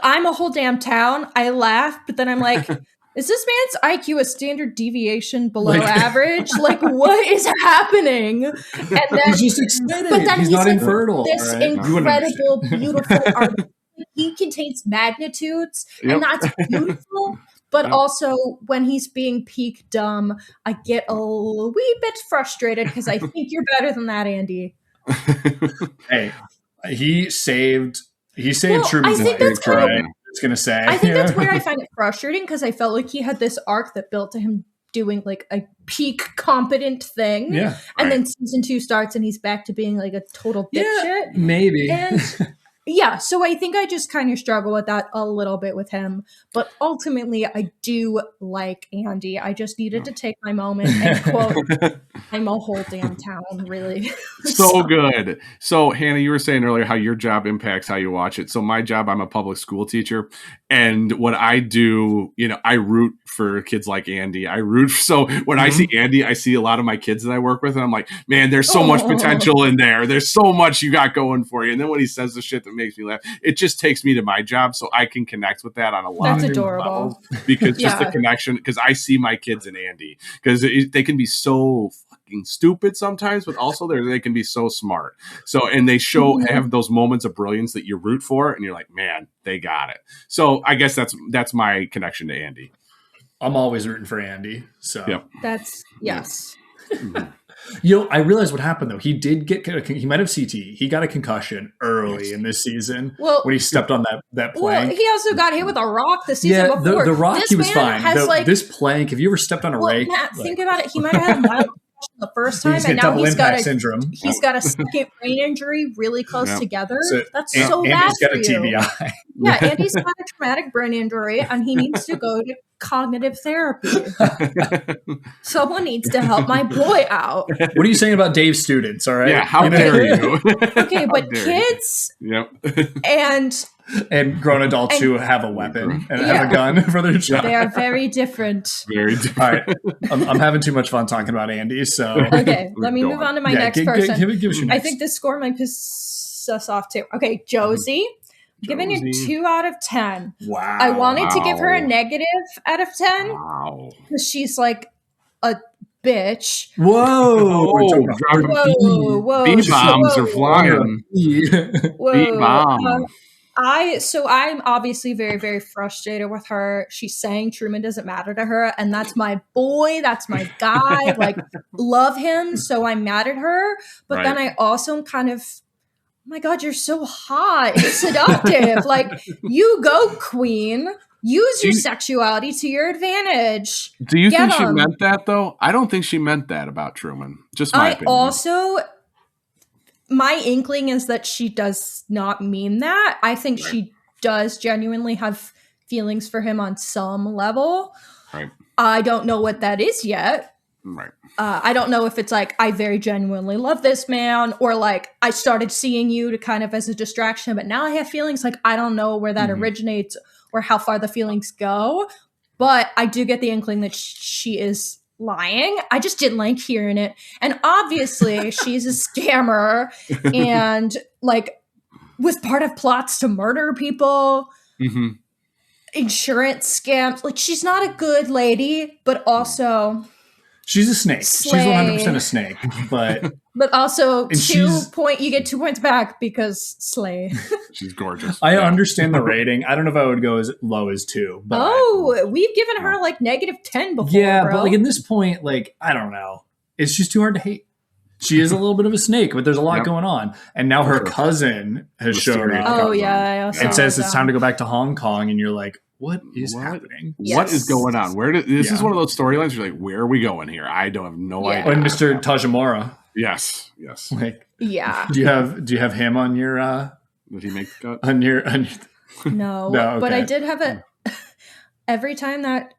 I'm a whole damn town. I laugh, but then I'm like, is this man's IQ a standard deviation below average? Like, what is happening? And then He's just excited. but then he's he's not like infertile. this right? You wouldn't incredible, beautiful art. He contains magnitudes, and that's beautiful. But also, when he's being peak dumb, I get a wee bit frustrated because I think you're better than that, Andy. Hey, he saved Well, Truman's I think life. that's kind of- right? It's gonna say. I think that's where I find it frustrating because I felt like he had this arc that built to him doing like a peak competent thing. Yeah. And then season 2 starts and he's back to being like a total dipshit. Maybe. And yeah, so I think I just kind of struggle with that a little bit with him. But ultimately, I do like Andy. I just needed to take my moment and quote, I'm a whole damn town, really. So good. So, Hannah, you were saying earlier how your job impacts how you watch it. So my job, I'm a public school teacher. And what I do, I root for kids like Andy. So when I see Andy, I see a lot of my kids that I work with. And I'm like, man, there's so much potential in there. There's so much you got going for you. And then when he says the shit that makes me laugh, it just takes me to my job. So I can connect with that on a lot That's of adorable. levels because just the connection, because I see my kids in Andy because they can be so fucking stupid sometimes, but also they can be so smart. So, and they have those moments of brilliance that you root for, and you're like, man, they got it. So I guess that's my connection to Andy. I'm always rooting for Andy. So that's yes. I realized what happened though. He did he might have CT. He got a concussion early in this season when he stepped on that plank. Well, he also got hit with a rock the season before. The rock, he was fine. This plank, have you ever stepped on a rake? Matt, think about it. He might have had a mild concussion the first time, and now he's got He's got a second brain injury really close together. That's so bad Andy's got for a TBI. Yeah, Andy's got a traumatic brain injury, and he needs to go to cognitive therapy. Someone needs to help my boy out. What are you saying about Dave's students? All right. Yeah. How dare you? Okay, but kids and grown adults who have a weapon and have a gun for their job. They are very different. Very different. All right. I'm having too much fun talking about Andy. So okay, let me move on to my next person. Give us your next. I think this score might piss us off too. Okay, Josie. Giving it 2 out of 10. Wow. I wanted to give her a negative out of 10. Wow. Because she's like a bitch. Whoa. Whoa. B-bombs are flying. Whoa. B-bomb. I'm obviously very, very frustrated with her. She's saying Truman doesn't matter to her, and that's my boy, that's my guy. Like, love him, so I'm mad at her. But then I also am kind of, oh my God, you're so hot. It's seductive. Like, you go, queen. Use your sexuality to your advantage. Do you think she meant that, though? I don't think she meant that about Truman. Just my opinion. Also, my inkling is that she does not mean that. I think she does genuinely have feelings for him on some level. Right. I don't know what that is yet. Right. I don't know if it's like, I very genuinely love this man, or like, I started seeing you to kind of as a distraction, but now I have feelings. Like, I don't know where that originates or how far the feelings go, but I do get the inkling that she is lying. I just didn't like hearing it. And obviously she's a scammer and like was part of plots to murder people, insurance scams. Like, she's not a good lady, but also... She's a snake. She's 100% a snake, but also you get 2 points back because slay. She's gorgeous. I understand the rating. I don't know if I would go as low as 2. But we've given her like -10 before. Yeah, bro. but like at this point, like I don't know, it's just too hard to hate. She is a little bit of a snake, but there's a lot going on, and now her cousin has showed up. Oh yeah, and says it's time to go back to Hong Kong, and you're like, what is happening? Yes. What is going on? This is one of those storylines you're like, where are we going here? I don't have no idea. And Mr. Tajimura. Yes. Like, yeah. Do you have him on your did he make the cut? No, okay. But I did have it every time that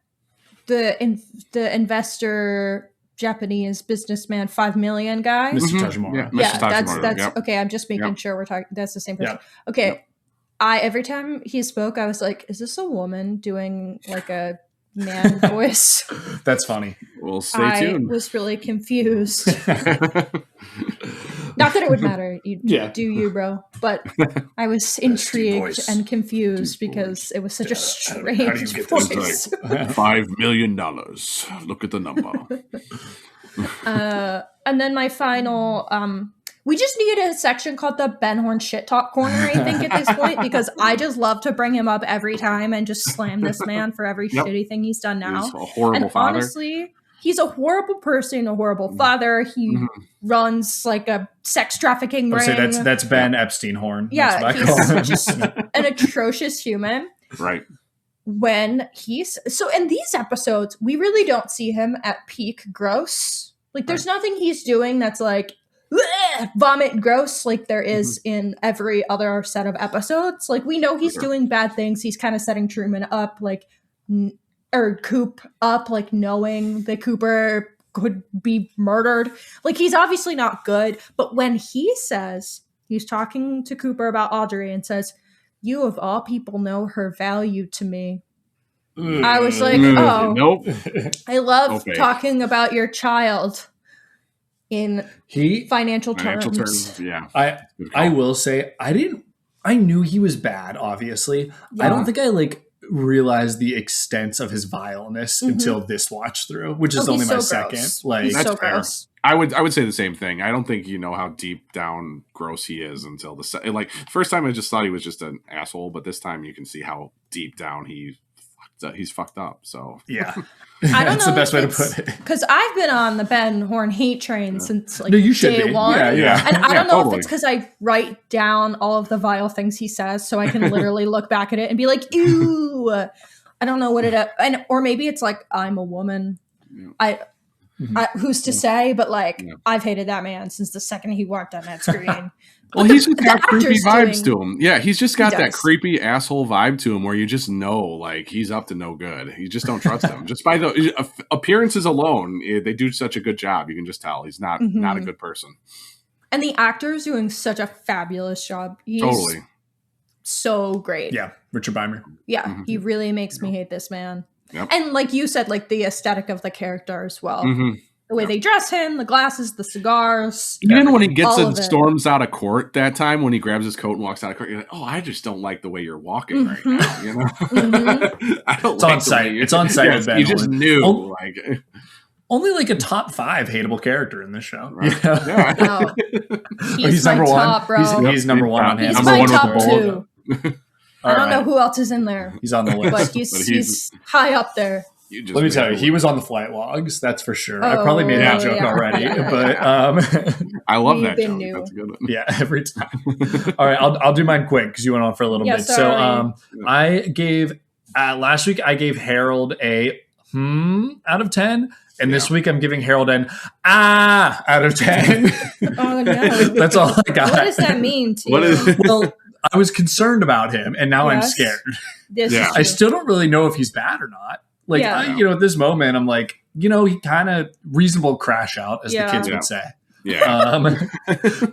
the investor Japanese businessman 5 million guy. Mr. Tajimura. Yeah, that's okay. I'm just making sure we're talking. That's the same person. Okay. Every time he spoke, I was like, is this a woman doing like a man voice? That's funny. Well, stay tuned. I was really confused. Not that it would matter. You do you, bro. But I was intrigued and confused because it was such a strange voice. $5 million. Look at the number. And then my final... we just need a section called the Ben Horn Shit Talk Corner, I think, at this point, because I just love to bring him up every time and just slam this man for every shitty thing he's done now. He's a horrible father. Honestly, he's a horrible person, a horrible father. He runs like a sex trafficking ring. Say that's Ben Epstein Horn. Yeah, he's just an atrocious human. Right. When so in these episodes, we really don't see him at peak gross. Like, there's nothing he's doing that's like, vomit gross like there is in every other set of episodes. Like, we know he's doing bad things. He's kind of setting Truman up, like, or Coop up, like, knowing that Cooper could be murdered. Like, he's obviously not good. But when he says, he's talking to Cooper about Audrey and says, you of all people know her value to me. I was like, nope. I love talking about your child in financial terms. Yeah. I will say I knew he was bad, obviously. Yeah. I don't think I like realize the extent of his vileness until this watch through, which is only my second. Like, he's that's so fair. gross. I would say the same thing. I don't think you know how deep down gross he is until like first time I just thought he was just an asshole, but this time you can see how deep down he's fucked up. So yeah, I don't that's know the best way to if put it. Because I've been on the Ben Horn hate train since like No, you should day be. one. Yeah. And I don't know totally. if it's because I write down all of the vile things he says, so I can literally look back at it and be like, ew. I don't know what it or maybe it's like I'm a woman. I who's to say? But like I've hated that man since the second he walked on that screen. Well, he's just got creepy actor's vibes doing- to him. Yeah, he's just got He that does. creepy asshole vibe to him where you just know, like, he's up to no good. You just don't trust him. Just by the appearances alone, they do such a good job. You can just tell he's not a good person. And the actor's doing such a fabulous job. He's Totally. so great. Yeah, Richard Beimer. Yeah, he really makes me hate this man. Yep. And like you said, like the aesthetic of the character as well. Mm-hmm. The way they dress him, the glasses, the cigars. Even when he gets all and of it. storms out of court that time, when he grabs his coat and walks out of court, you're like, oh, I just don't like the way you're walking right now. You know, I don't. It's like on the site. way you- It's on site Yes, with Ben you just Horn. knew, Oh. like, Only like a top 5 hateable character in this show. Right. Yeah. yeah. No, Oh, he's my number top, bro. He's number one on He's Hanna. my one with top the bowl. 2. I don't know who else is in there, He's on the list. but he's high up there. You just Let me tell you, made he was on the flight logs. That's for sure. I probably made Oh, that joke yeah. already, but I love We've that been joke. new. That's a good one. yeah, every time. All right, I'll do mine quick because you went on for a little Yeah, bit. sorry. So I gave last week I gave Harold a out of 10, and this week I'm giving Harold an out of 10. Oh no, That's all I got. what does that mean to What you? is Well, I was concerned about him, and now I'm Yes. scared. This Yeah. is I true. still don't really know if he's bad or not. Like, Yeah. at this moment, I'm like, he kind of reasonable crash out, as the kids Yeah. would say. Yeah.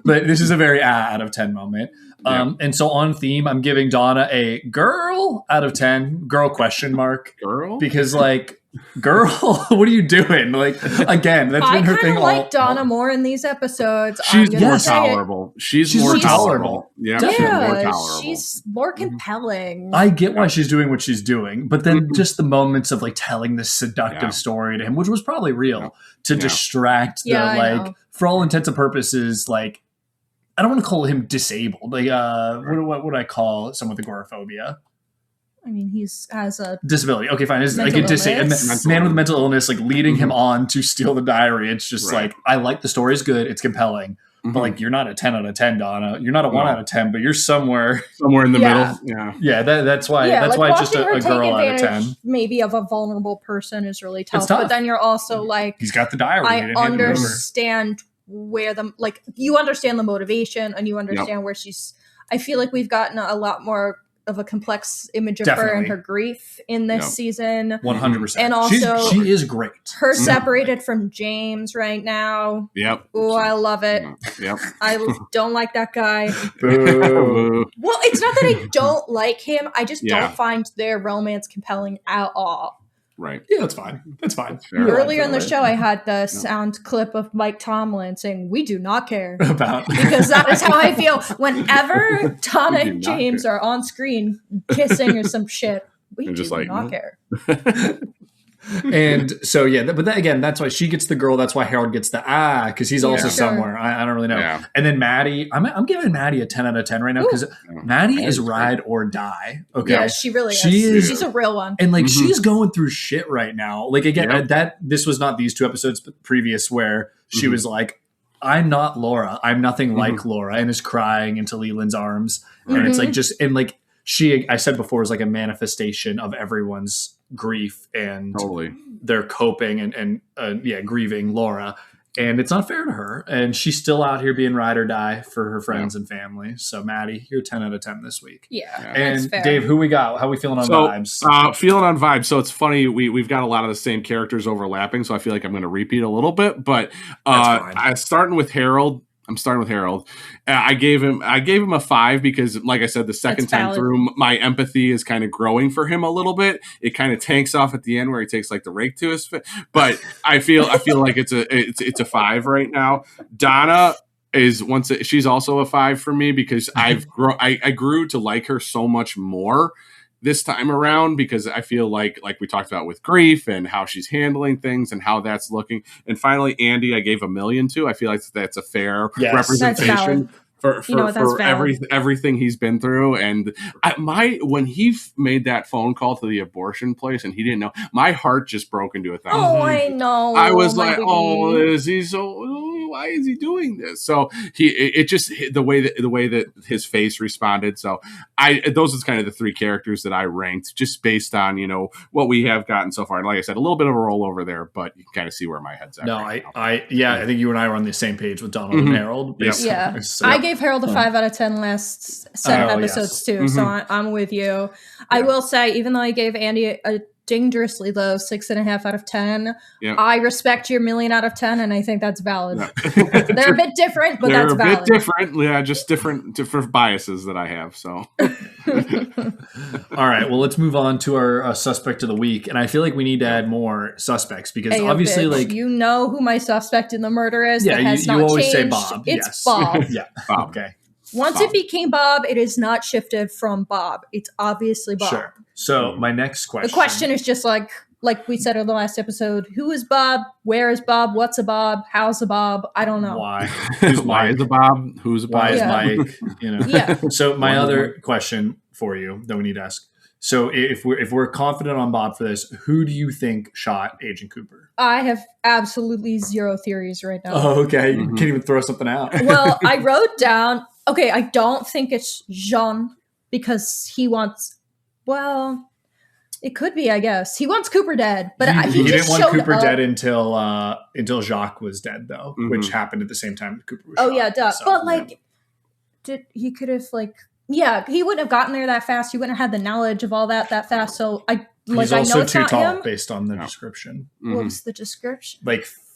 But this is a very out of 10 moment. And so on theme, I'm giving Donna a girl out of 10, girl question mark, Girl? because like, girl, what are you doing? Like, again, that's I been her kind thing of like Donna more in these episodes. She's I'm gonna more say it. tolerable. She's She's more more tolerable. tolerable. Yeah, Definitely. she's more Yeah, tolerable. she's more compelling. I get why she's doing what she's doing, but then just the moments of like telling this seductive story to him, which was probably real, to distract the I know. for all intents and purposes, like, I don't want to call him disabled. Like, what would I call someone with agoraphobia? I mean, has a Disability. Okay, fine. It's like Mental a illness. man with a mental illness, like leading him on to steal the diary. It's just Right. like, I like the story is good. It's compelling. But like, you're not a 10 out of 10, Donna. You're not a 1 No. out of 10, but you're somewhere. somewhere in the Yeah. middle. Yeah. Yeah, that's why. That's like why it's just watching her a take girl out of advantage 10. maybe of a vulnerable person is really tough. tough. But then you're also like, He's got the diary. He I didn't hand it over. understand where you understand the motivation and you understand where she's. I feel like we've gotten a lot more of a complex image of her Definitely. and her grief in this Yep. season. 100%. And also- she is great. Her separated from James right now. Yep. Oh, I love it. Yep. I don't like that guy. Boo. Well, it's not that I don't like him. I just Yeah. don't find their romance compelling at all. Right. Yeah, that's fine. That's fine. Fair. You're Earlier in the right. show, I had the sound clip of Mike Tomlin saying, "We do not care." About Because that is how I feel whenever Donna We do and not James are on screen kissing or some shit. We They're do just like, not "Nope." care. And so but then again, that's why she gets the girl. That's why Harold gets the because he's also Sure. somewhere. I don't really know. Yeah. And then Maddie, I'm giving Maddie a 10 out of 10 right now because Maddie is Maddie's great. ride or die. Okay. Yeah, she really She is. is- She's a real one. And like Mhm. she's going through shit right now. Like again, Yep. this was not these 2 episodes previous where she was like, "I'm not Laura. I'm nothing like Laura," and is crying into Leland's arms. And it's like I said before, is like a manifestation of everyone's grief and Totally. they're coping and grieving Laura. And it's not fair to her. And she's still out here being ride or die for her friends and family. So Maddie, you're 10 out of 10 this week. Yeah, And that's fair. Dave, who we got? How we feeling on vibes? Feeling on vibes. So it's funny. We've got a lot of the same characters overlapping. So I feel like I'm going to repeat a little bit. But fine. I'm starting with Harold. I gave him a 5 because, like I said, the second That's time valid. through, my empathy is kind of growing for him a little bit. It kind of tanks off at the end where he takes like the rake to his face. But I feel like it's a 5 right now. Donna is she's also a 5 for me because I grew to like her so much more this time around, because I feel like we talked about with grief and how she's handling things and how that's looking. And finally, Andy, I gave $1 million to. I feel like that's a fair representation for everything he's been through. And when he made that phone call to the abortion place and he didn't know, my heart just broke into 1,000. Oh, I know. I was like, oh, is he so? Why is he doing this? So it just the way that his face responded. So those are kind of the 3 characters that I ranked just based on, what we have gotten so far. And like I said, a little bit of a rollover there, but you can kind of see where my head's at. No, I think you and I were on the same page with Donald and Harold. Yeah. So, I gave Harold a 5 out of 10 last 7 episodes too. So I'm with you. Yeah. I will say, even though I gave Andy a dangerously low 6.5 out of 10. Yep. I respect your $1 million out of 10, and I think that's valid. Yeah. They're a bit different, but that's valid. They're a bit different, yeah, just different biases that I have. So, all right, well, let's move on to our suspect of the week, and I feel like we need to add more suspects because obviously, like you know who my suspect in the murder is. Yeah, that has you not always changed. say Bob. It's Bob. Yeah. Bob. Okay. Once it became Bob, it is not shifted from Bob. It's obviously Bob. Sure. So my next question. The question is just like we said in the last episode, who is Bob? Where is Bob? What's a Bob? How's a Bob? I don't know. Why? Why is a Bob? Who's a Bob? Why is Mike? Yeah. So my other question for you that we need to ask. So if we're confident on Bob for this, who do you think shot Agent Cooper? I have absolutely zero theories right now. Oh, okay. You can't even throw something out. Well, I wrote down, okay, I don't think it's Jean because he wants, well, it could be, I guess. He wants Cooper dead, but he didn't want Cooper dead until Jacques was dead, though, which happened at the same time that Cooper was shot. Oh, yeah, duh. So, but, he could have, he wouldn't have gotten there that fast. He wouldn't have had the knowledge of all that fast. So he's I also know it's too not tall him. based on the description. What was the description?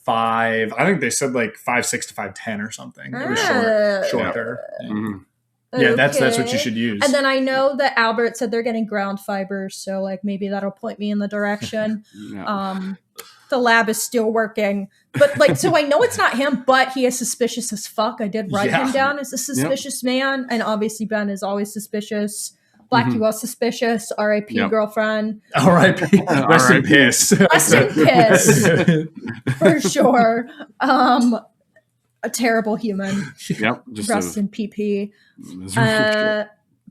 5. I think they said 5'6" to 5'10" or something. It was shorter. Yeah. Mm-hmm. Yeah, that's what you should use. And then I know that Albert said they're getting ground fibers, so maybe that'll point me in the direction. The lab is still working, but so I know it's not him, but he is suspicious as fuck. I did write him down as a suspicious man, and obviously Ben is always suspicious. Blackie was suspicious. R.I.P. girlfriend. R.I.P. Rest in piss. Rest in piss. For sure. A terrible human. Yep. Rest in PP.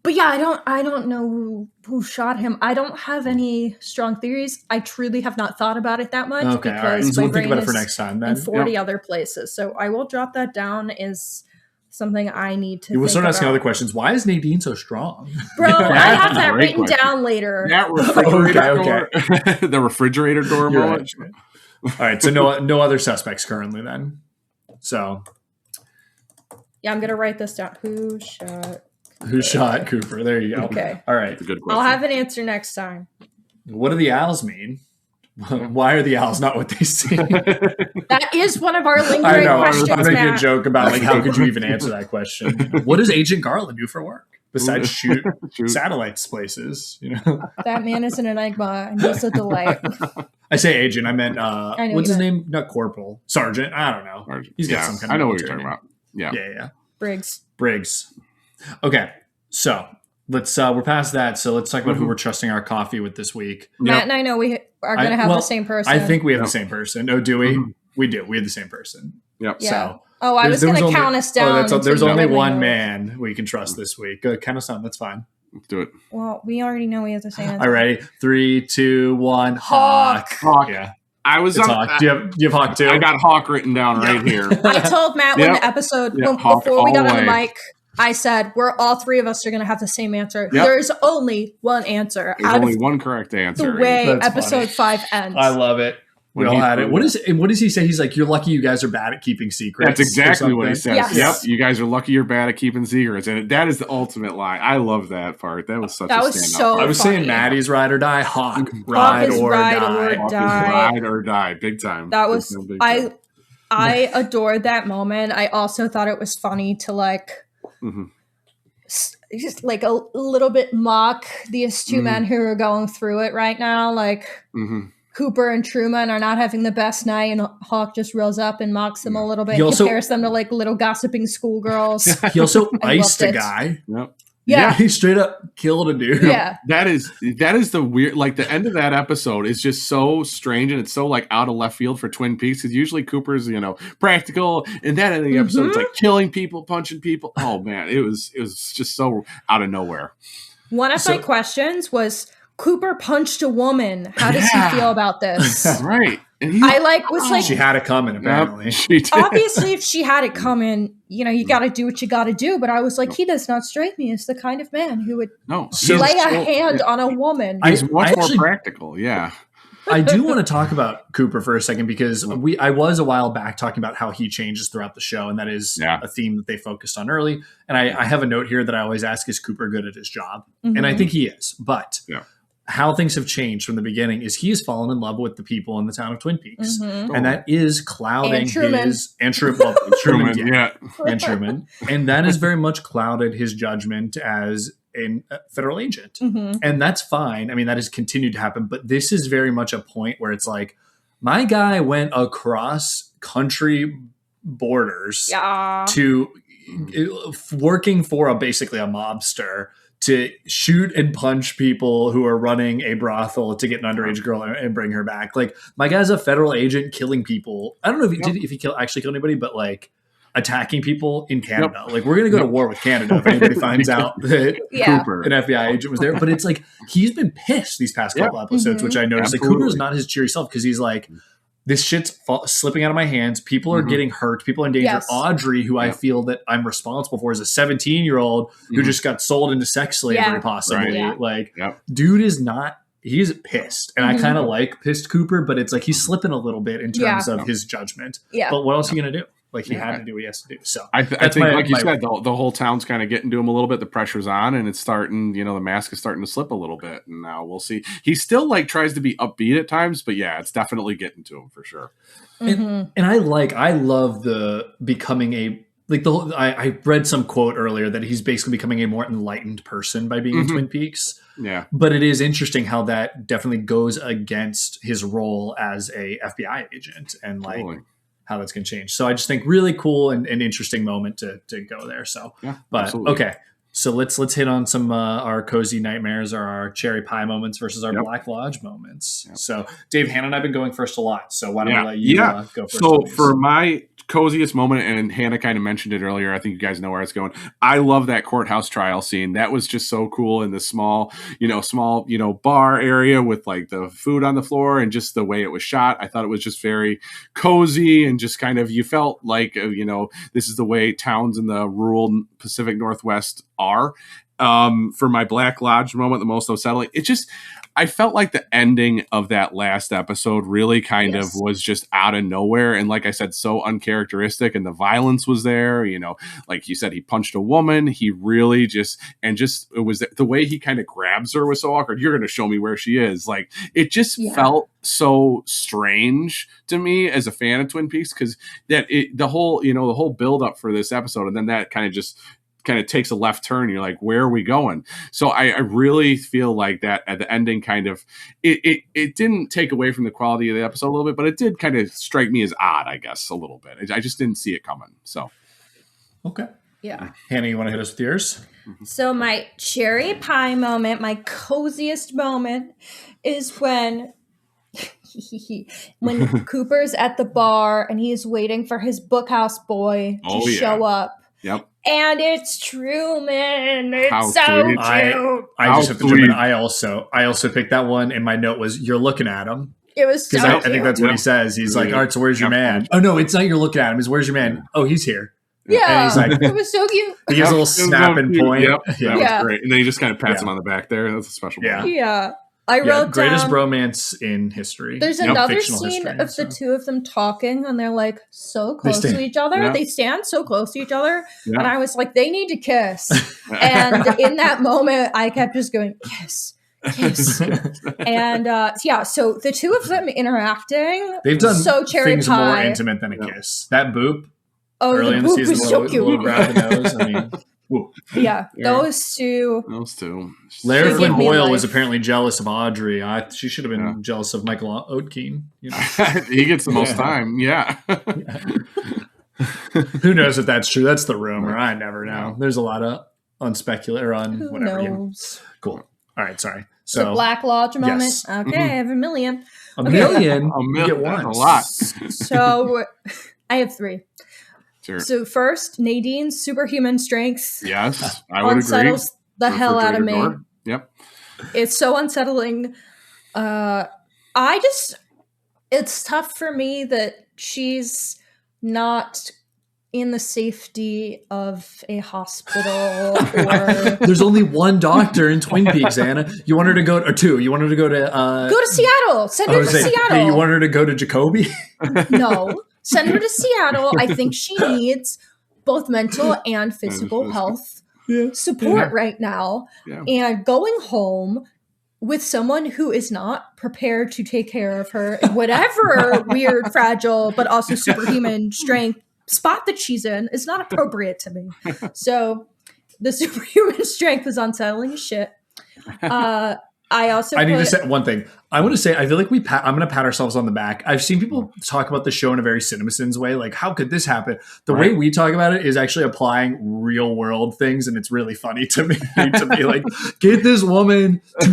But yeah, I don't know who shot him. I don't have any strong theories. I truly have not thought about it that much because right. So my we'll think brain about it is for next time then. in 40 other places. So I will drop that down as something I need to We'll start asking other questions. Why is Nadine so strong? Bro, I have that written down later. That refrigerator door. The refrigerator door moment. Right. All right, so no other suspects currently then. So yeah, I'm gonna write this down. Who shot Cooper? There you go. Okay. All right. That's a good question. I'll have an answer next time. What do the owls mean? Why are the owls not what they seem? That is one of our lingering questions. I'm making a joke about how could you even answer that question? What does Agent Garland do for work besides shoot satellites places? That man is an enigma and he's a delight. I say agent. I meant what's his name? Not corporal, sergeant. I don't know. He's got some kind of. I know what you're talking about. Yeah. Briggs. Okay, so let's we're past that. So let's talk about who we're trusting our coffee with this week. Matt and I know we are going to have the same person. I think we have the same person. Oh, do we? We do. We have the same person. Yep. Yeah. So I was going to count us down. There's only one man we can trust this week. Count us down. That's fine. Let's do it. Well, we already know we have the same answer. All right, 3, 2, 1. Hawk. Yeah. I was on Hawk. Do you have Hawk too? I got Hawk written down right here. I told Matt when the episode before we got on the mic, I said we're all three of us are going to have the same answer. Yep. There's only one answer. There's only one correct answer. The way episode 5 ends. I love it. We all had it. What does he say? He's like, "You're lucky you guys are bad at keeping secrets." That's exactly what he says. Yes. Yep, you guys are lucky you're bad at keeping secrets, and that is the ultimate lie. I love that part. That was such a stand-up. I was saying Maddie's ride or die. Hawk ride or die. Ride or die. Big time. That was I adored that moment. I also thought it was funny to just a little bit mock these two men who are going through it right now. Cooper and Truman are not having the best night, and Hawk just reels up and mocks them a little bit. He compares them to little gossiping schoolgirls. He also iced a guy. Yep. Yeah. He straight up killed a dude. Yeah. That is the weird, like the end of that episode is just so strange, and it's so like out of left field for Twin Peaks, because usually Cooper's, practical, and that end of the episode it's like killing people, punching people. Oh man, it was just so out of nowhere. One of my questions was, Cooper punched a woman. How does he feel about this? Right. And She had it coming, apparently. She did. Obviously, if she had it coming, you got to do what you got to do. But I was like, he does not strike me as the kind of man who would lay a hand on a woman. He's much more practical. Yeah. I do want to talk about Cooper for a second, because I was a while back talking about how he changes throughout the show, and that is a theme that they focused on early. And I have a note here that I always ask, is Cooper good at his job? Mm-hmm. And I think he is. But how things have changed from the beginning is he has fallen in love with the people in the town of Twin Peaks. Mm-hmm. And that is clouding his... And Truman. And Truman. And that has very much clouded his judgment as a federal agent. Mm-hmm. And that's fine. I mean, that has continued to happen. But this is very much a point where it's like, my guy went across country borders to working for basically a mobster to shoot and punch people who are running a brothel to get an underage girl and bring her back. Like, my guy's a federal agent killing people. I don't know if he actually killed anybody, but like attacking people in Canada. Like, we're going to go to war with Canada if anybody finds out that Cooper, an FBI agent, was there. But it's like, he's been pissed these past couple episodes, which I noticed. Like, Cooper's not his cheery self, because he's like, this shit's slipping out of my hands. People are getting hurt. People are in danger. Yes. Audrey, who I feel that I'm responsible for, is a 17-year-old who just got sold into sex slavery, possibly. Right. Like, dude is not, he's pissed. And I kind of like pissed Cooper, but it's like he's slipping a little bit in terms of his judgment. Yeah. But what else are you going to do? Like, he had to do what he has to do. So I think, like you said, the whole town's kind of getting to him a little bit. The pressure's on, and it's starting, the mask is starting to slip a little bit. And now we'll see. He still tries to be upbeat at times, but it's definitely getting to him for sure. And I love the becoming I read some quote earlier that he's basically becoming a more enlightened person by being in Twin Peaks. Yeah. But it is interesting how that definitely goes against his role as a FBI agent, and how that's going to change. So I just think really cool and interesting moment to go there. So, absolutely. Okay. So let's hit on some our cozy nightmares, or our cherry pie moments versus our Black Lodge moments. So Dave, Hanna and I've been going first a lot. So why don't we let you go first? So for my coziest moment, and Hanna kind of mentioned it earlier, I think you guys know where it's going. I love that courthouse trial scene. That was just so cool in the small bar area with like the food on the floor, and just the way it was shot. I thought it was just very cozy, and just kind of, you felt like, this is the way towns in the rural Pacific Northwest are. For my Black Lodge moment, the most unsettling, I felt like the ending of that last episode really kind of was just out of nowhere. And like I said, so uncharacteristic, and the violence was there, like you said, he punched a woman. He really it was the way he kind of grabs her was so awkward. You're going to show me where she is. Like, it just felt so strange to me as a fan of Twin Peaks, because the whole build up for this episode, and then that kind of takes a left turn. You're like, where are we going? So I really feel like that at the ending kind of, it didn't take away from the quality of the episode a little bit, but it did kind of strike me as odd, I guess, a little bit. I just didn't see it coming. So. Okay. Yeah. Hanna, you want to hit us with yours? So my cherry pie moment, my coziest moment, is when Cooper's at the bar and he's waiting for his bookhouse boy to show up. Yep. And it's Truman. It's How so sweet. cute. I just have to jump in. I also picked that one, and my note was, "You're looking at him." It was so cute. I think that's what he says. He's like, "All right, so where's your man?" Oh no, it's not "You're looking at him." It's "Where's your man?" Oh, he's here. Yeah, and he's like, it was so cute. He gives a little snap and point. Yep. That was great. And then he just kind of pats him on the back there. That's a special moment. Yeah. I wrote greatest down, bromance in history. There's another scene of the two of them talking, and they're like so close to each other. Yeah. They stand so close to each other, and I was like, they need to kiss. And in that moment, I kept just going, kiss. And so the two of them interacting, they've done so cherry things pie. more intimate than a kiss. That boop. Oh, early the in the boop season, was so cute. little grab the nose. I mean, whoa. Yeah, those two. Larry Flynn Boyle was apparently jealous of Audrey. She should have been jealous of Michael Oatkeen. He gets the most time. Yeah. Who knows if that's true? That's the rumor. I never know. There's a lot on speculator on Who whatever. knows? Cool. All right, sorry. So So Black Lodge moment. yes. Okay, I have a million. a million, A you get million, one. a lot. So I have 3. Sure. So first, Nadine's superhuman strength Yes, I would agree. unsettles the hell out of me. Refrigerator door. Yep. It's so unsettling. It's tough for me that she's not in the safety of a hospital or There's only one doctor in Twin Peaks, Anna. You want her to go, or 2. You want her to go to go to Seattle. Send her to Seattle. Hey, you want her to go to Jacoby? No, send her to Seattle. I think she needs both mental and physical health support right now. Yeah. And going home with someone who is not prepared to take care of her in whatever weird, fragile, but also superhuman strength spot that she's in is not appropriate to me. So the superhuman strength is unsettling as shit. I need to say one thing. I want to say, I feel like I'm going to pat ourselves on the back. I've seen people talk about the show in a very CinemaSins way. Like, how could this happen? The way we talk about it is actually applying real world things. And it's really funny to me to be like, get this woman to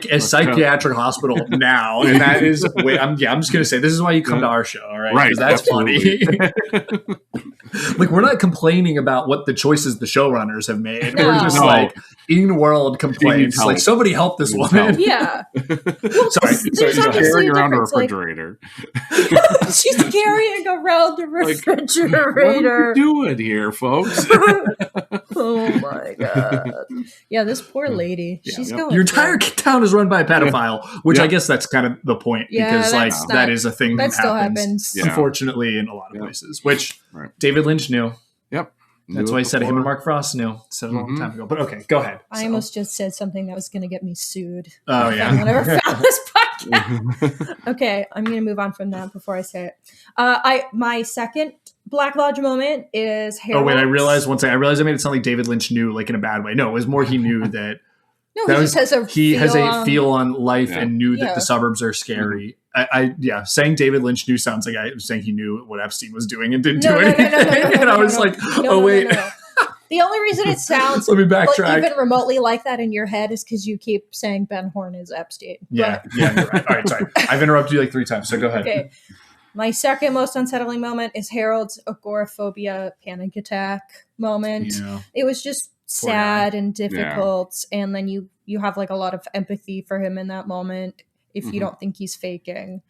a psychiatric hospital now. And that is, I'm just going to say, this is why you come to our show. All right. Right. Because that's funny. Like, we're not complaining about what the choices the showrunners have made. No. We're just like in-world complaints. Like, somebody help this woman. Yeah. Well, Sorry. there's obviously Carrying a around a difference, like- refrigerator. she's carrying around the refrigerator. What are we doing here, folks? Oh my god! Yeah, this poor lady. She's going. Your through- entire town is run by a pedophile, which I guess that's kind of the point Yeah, because like that's that not- is a thing that that still happens, happens. Yeah. unfortunately, in a lot of places, which Right. David Lynch knew. Yep. That's why he said him and Mark Frost knew. Said it a long time ago. But okay, go ahead. I almost just said something that was going to get me sued. Oh, If yeah. anyone ever found this podcast. Okay, I'm going to move on from that before I say it. My second Black Lodge moment is Harold. Oh wait, I realized I made it sound like David Lynch knew, like in a bad way. No, it was more he knew that. No, that he was, just has a he has a on- feel on life Yeah. and knew that Yeah. the suburbs are scary. Saying David Lynch knew sounds like I was saying he knew what Epstein was doing and didn't do anything. And I was like, oh wait. The only reason it sounds Let me like backtrack. even remotely like that in your head is because you keep saying Ben Horn is Epstein. Yeah, you're right. All right, sorry. I've interrupted you like 3 times, so go ahead. Okay. My second most unsettling moment is Harold's agoraphobia panic attack moment. Yeah. It was just Poor sad and difficult, and then you have like a lot of empathy for him in that moment if you don't think he's faking.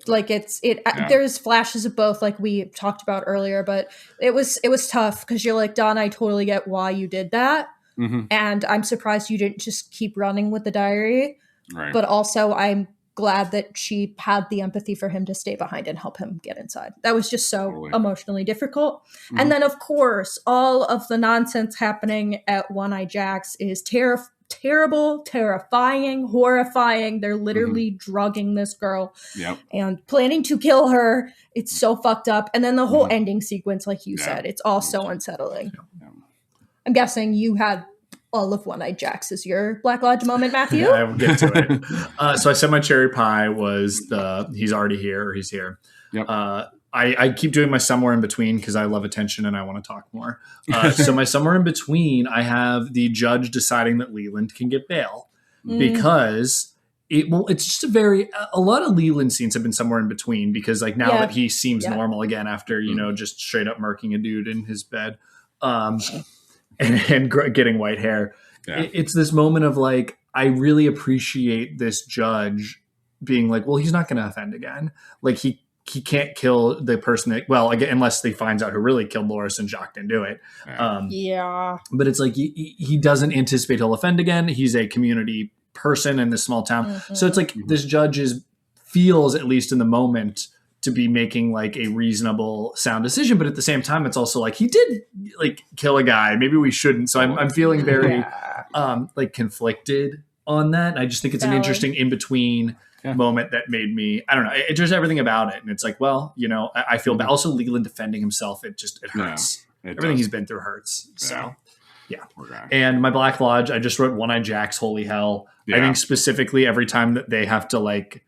Like there's flashes of both, like we talked about earlier, but it was tough because you're like, Don, I totally get why you did that, and I'm surprised you didn't just keep running with the diary. Right. But also, I'm glad that she had the empathy for him to stay behind and help him get inside. That was just so emotionally difficult. And then, of course, all of the nonsense happening at One Eye Jack's is terrible, terrifying, horrifying. They're literally drugging this girl and planning to kill her. It's so fucked up. And then the whole ending sequence, like you said, it's all so unsettling. I'm guessing you had all of One Eye Jack's as your Black Lodge moment, Matthew. Yeah, I will get to it. So I said my cherry pie was he's already here, or he's here. Yep. I keep doing my somewhere in between because I love attention and I want to talk more. So my somewhere in between, I have the judge deciding that Leland can get bail because it's just a lot of Leland scenes have been somewhere in between because like now that he seems normal again after, just straight up murking a dude in his bed. And getting white hair. Yeah. It's this moment of like, I really appreciate this judge being like, well, he's not going to offend again. Like he can't kill the person that, well, again, unless they finds out who really killed Loris and Jacques didn't do it. But it's like, he doesn't anticipate he'll offend again. He's a community person in this small town. So it's like this judge feels, at least in the moment, to be making like a reasonable, sound decision, but at the same time, it's also like he did like kill a guy. Maybe we shouldn't. So I'm feeling very like conflicted on that. And I just think it's an interesting in between moment that made me. I don't know. It's just everything about it, and it's like, well, I feel bad. Also, Leland defending himself, it hurts. Everything he's been through hurts. So. Yeah. And my Black Lodge, I just wrote One Eye Jack's Holy Hell. I think specifically every time that they have to like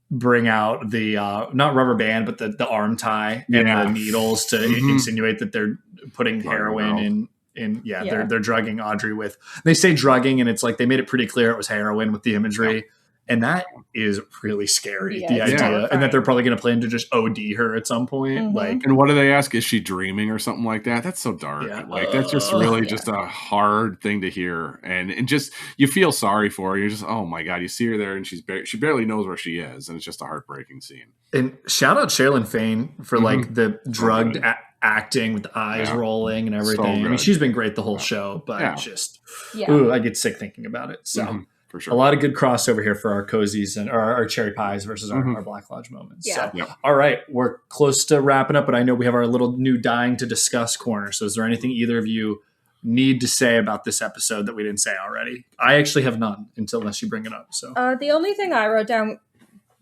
bring out the not rubber band, but the arm tie and the needles to insinuate that they're putting heroin And they're drugging Audrey with, they say drugging, and it's like they made it pretty clear it was heroin with the imagery. And that is really scary, the idea. And that they're probably going to plan to just OD her at some point. Like, and what do they ask? Is she dreaming or something like that? That's so dark. Yeah. Like, that's just really just a hard thing to hear. And just, you feel sorry for her. You're just, oh my God, you see her there and she barely knows where she is. And it's just a heartbreaking scene. And shout out Sherilyn Fane for like the drugged acting with the eyes rolling and everything. So I mean, she's been great the whole show, but I get sick thinking about it. So. For sure. A lot of good crossover here for our cozies and our cherry pies versus our Black Lodge moments. Yeah. So, all right, we're close to wrapping up, but I know we have our little new dying to discuss corner. So is there anything either of you need to say about this episode that we didn't say already? I actually have none unless you bring it up. So the only thing I wrote down,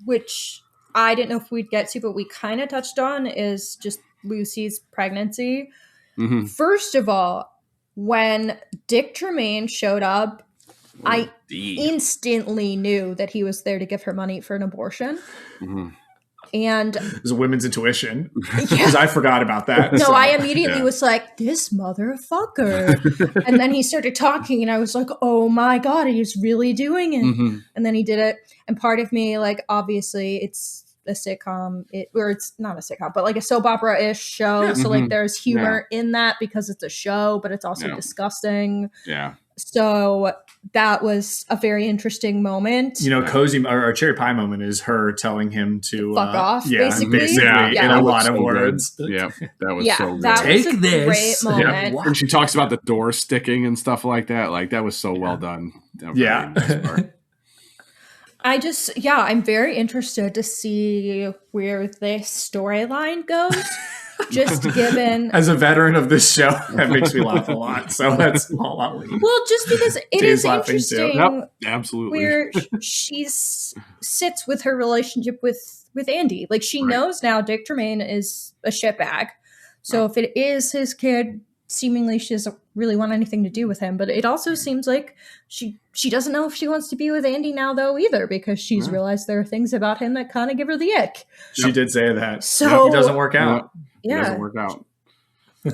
which I didn't know if we'd get to, but we kind of touched on, is just Lucy's pregnancy. First of all, when Dick Tremaine showed up, I instantly knew that he was there to give her money for an abortion. And it was a women's intuition, because I forgot about that. No, I immediately was like, this motherfucker. And then he started talking and I was like, oh my God, he's really doing it. And then he did it. And part of me, like, obviously it's a sitcom, or it's not a sitcom, but like a soap opera-ish show. So like there's humor in that because it's a show, but it's also disgusting. So that was a very interesting moment. You know, cozy, our cherry pie moment is her telling him to fuck off, basically. In a lot of words. Yeah, that was so good. That was a great moment. When she talks about the door sticking and stuff like that, like that was so well done. I'm very interested to see where this storyline goes. Just given as a veteran of this show, that makes me laugh a lot. So that's all I'll leave. Well, just because it is interesting, absolutely, where she sits with her relationship with Andy. Like she knows now Dick Tremaine is a shitbag. So if it is his kid, seemingly she doesn't really want anything to do with him. But it also seems like she doesn't know if she wants to be with Andy now, though, either, because she's realized there are things about him that kind of give her the ick. She did say that. So it doesn't work out. It doesn't work out.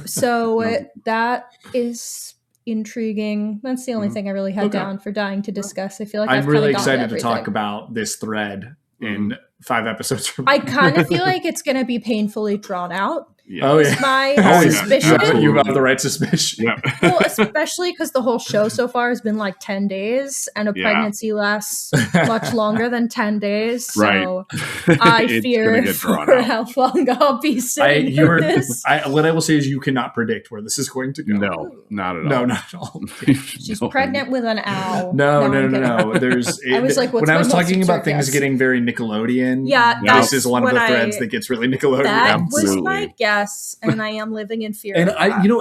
So that is intriguing. That's the only thing I really had down for dying to discuss. I feel like I'm really excited to talk about this thread in 5 episodes from now. I kind of feel like it's going to be painfully drawn out. My suspicion. You have the right suspicion. Well, especially because the whole show so far has been like 10 days and a pregnancy lasts much longer than 10 days. So I fear for how long I'll be sitting in this. What I will say is you cannot predict where this is going to go. No, not at all. No, not at all. She's pregnant with an owl. No. There's. I was like, what's when I was my talking about things guess? Getting very Nickelodeon. This is one of the threads that gets really Nickelodeon. That was my guess. And I am living in fear. And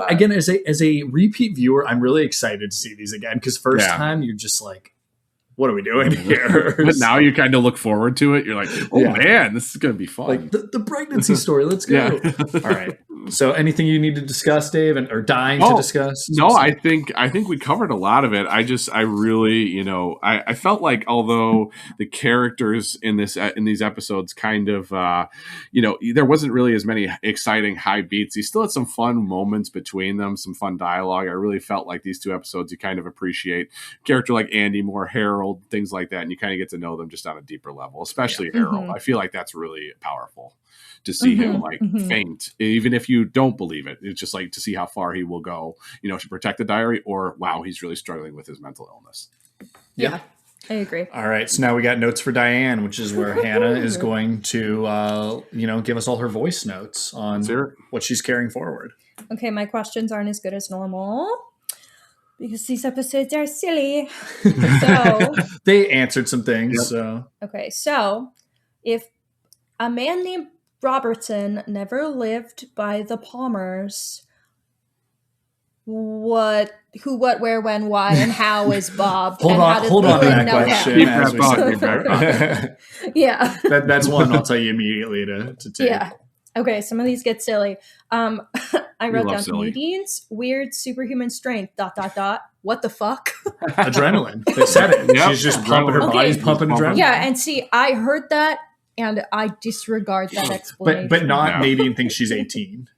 again, as a repeat viewer, I'm really excited to see these again, because first time you're just like, what are we doing here? But now you kind of look forward to it. You're like, oh man, this is going to be fun. Like the pregnancy story. Let's go. All right. So anything you need to discuss, Dave, or dying to discuss? No, I think we covered a lot of it. I really, I felt like although the characters in these episodes kind of, there wasn't really as many exciting high beats. You still had some fun moments between them, some fun dialogue. I really felt like these 2 episodes, you kind of appreciate a character like Andy more, Harold, things like that, and you kind of get to know them just on a deeper level, especially Harold. I feel like that's really powerful to see him faint, even if you don't believe it. It's just like to see how far he will go, to protect the diary, or wow, he's really struggling with his mental illness. Yeah, I agree. All right, so now we got notes for Diane, which is where Hanna is going to, give us all her voice notes on what she's carrying forward. Okay, my questions aren't as good as normal, because these episodes are silly. So they answered some things. So if a man named Robertson never lived by the Palmers, what, who, what, where, when, why, and how is Bob? Hold on to that question. Yeah. That's one I'll tell you immediately to take. Yeah. Okay, some of these get silly. I wrote down Nadine's weird superhuman strength, ... What the fuck? Adrenaline. They said it. She's just pumping her body's pumping adrenaline. Yeah, and see, I heard that, and I disregard that explanation. But not Nadine thinks she's 18.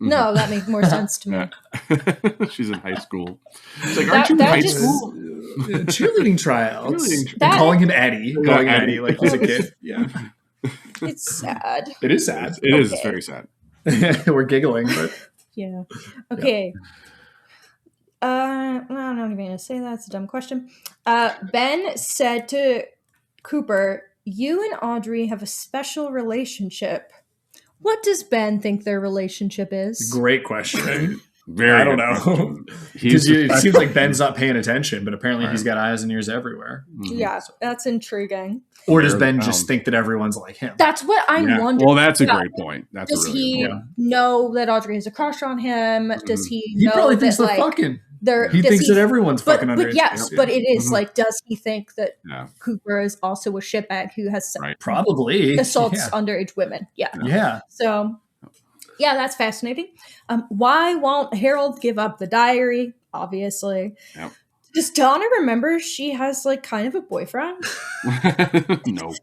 No, that makes more sense to me. Yeah. She's in high school. It's like, aren't you in high school? Cheerleading tryouts. Cheerleading And calling him Eddie. Calling him Eddie like he's a kid. Yeah. It's sad. It is sad. It is. It's very sad. We're giggling, but Yeah. Okay. I'm not even going to say that. It's a dumb question. Ben said to Cooper, "You and Audrey have a special relationship." What does Ben think their relationship is? great question. Very I don't good know. question. Because it seems like Ben's not paying attention, but apparently he's got eyes and ears everywhere. Yeah, that's intriguing. Or does Ben just think that everyone's like him? That's what I'm wondering. Well, that's a great point. That's Does a really he good point. know that Audrey has a crush on him? Does he He know probably that, thinks they're like, fucking. he Thinks that everyone's fucking under his yes, skin. but it is like, does he think that Yeah. Cooper is also a shitbag who has Right. Probably. assaults underage women? Yeah. Yeah. So, yeah, that's fascinating. Why won't Harold give up the diary? Obviously. Yep. Does Donna remember she has like kind of a boyfriend? No.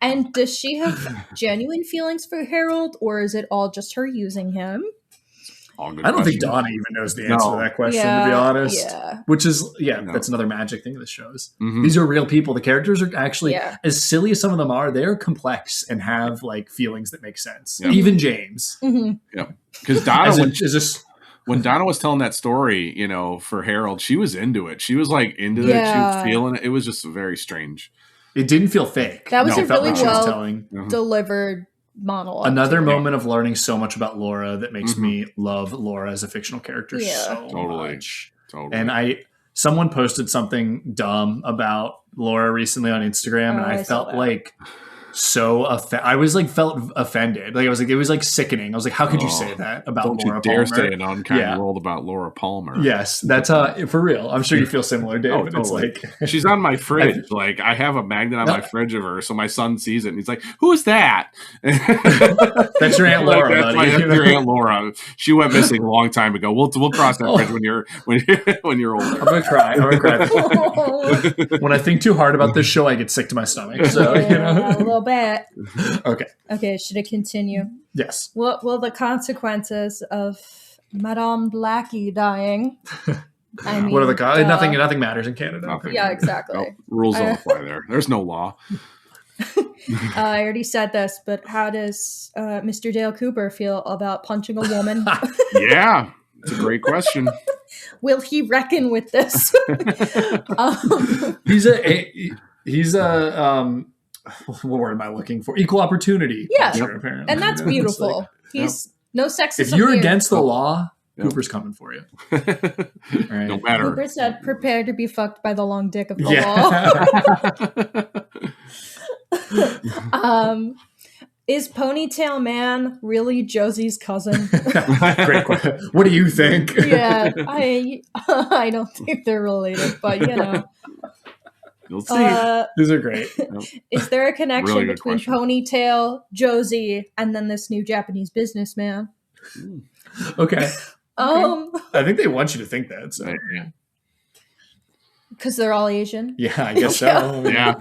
And does she have genuine feelings for Harold, or is it all just her using him? All good I don't think questions. Donna even knows the answer No. to that question, to be honest. Yeah. Which is, No. that's another magic thing of the shows. Mhm. These are real people. The characters are actually, Yeah. as silly as some of them are, they're complex and have like feelings that make sense. Yeah. Even James. Mm-hmm. Because Donna, When when Donna was telling that story, for Harold, she was into it. She was like into it. She Yeah. was feeling it. It was just very strange. it didn't feel fake. That was It a felt really like she was well telling. delivered monologue. Another too. moment of learning so much about Laura that makes Mhm. me love Laura as a fictional character Yeah. so Totally. much. Totally. And someone posted something dumb about Laura recently on Instagram, and Oh, I I saw felt that. like I was like felt offended. Like it was like sickening. I was like, how could you say that about Don't Laura you dare Palmer? say an unkind Yeah. world about Laura Palmer. Yes, that's for real. I'm sure you feel similar, Dave. Oh, but totally. It's like She's on my fridge. Like I have a magnet on my fridge of her, so my son sees it and he's like, "Who is that?" that's your Aunt Like, Laura, that's buddy. that's your Aunt Laura. She went missing a long time ago. We'll cross that bridge when you're older. I'm gonna cry. When I think too hard about this show, I get sick to my stomach. So Yeah, a little bit. Okay. Okay, should I continue? Yes. What will the consequences of Madame Blackie dying? I mean, What are the nothing matters in Canada. Nothing. Yeah, exactly. Nope. Rules don't apply there. There's no law. I already said this, but how does Mr. Dale Cooper feel about punching a woman? Yeah, it's a great question. Will he reckon with this? He's a what word am I looking for? Equal opportunity. Yeah. Culture, apparently. And that's You know, it's beautiful. like, He's no sexism. if you're here. against the law, Yep. Cooper's coming for you. No matter. Cooper said, "Prepare to be fucked by the long dick of the law." Is Ponytail Man really Josie's cousin? Great question. What do you think? Yeah, I don't think they're related, but You'll see. These are great. Is there a connection Really good between question. Ponytail, Josie, and then this new Japanese businessman? Okay. I think they want you to think that. So Because they're all Asian. yeah, I guess so. Yeah.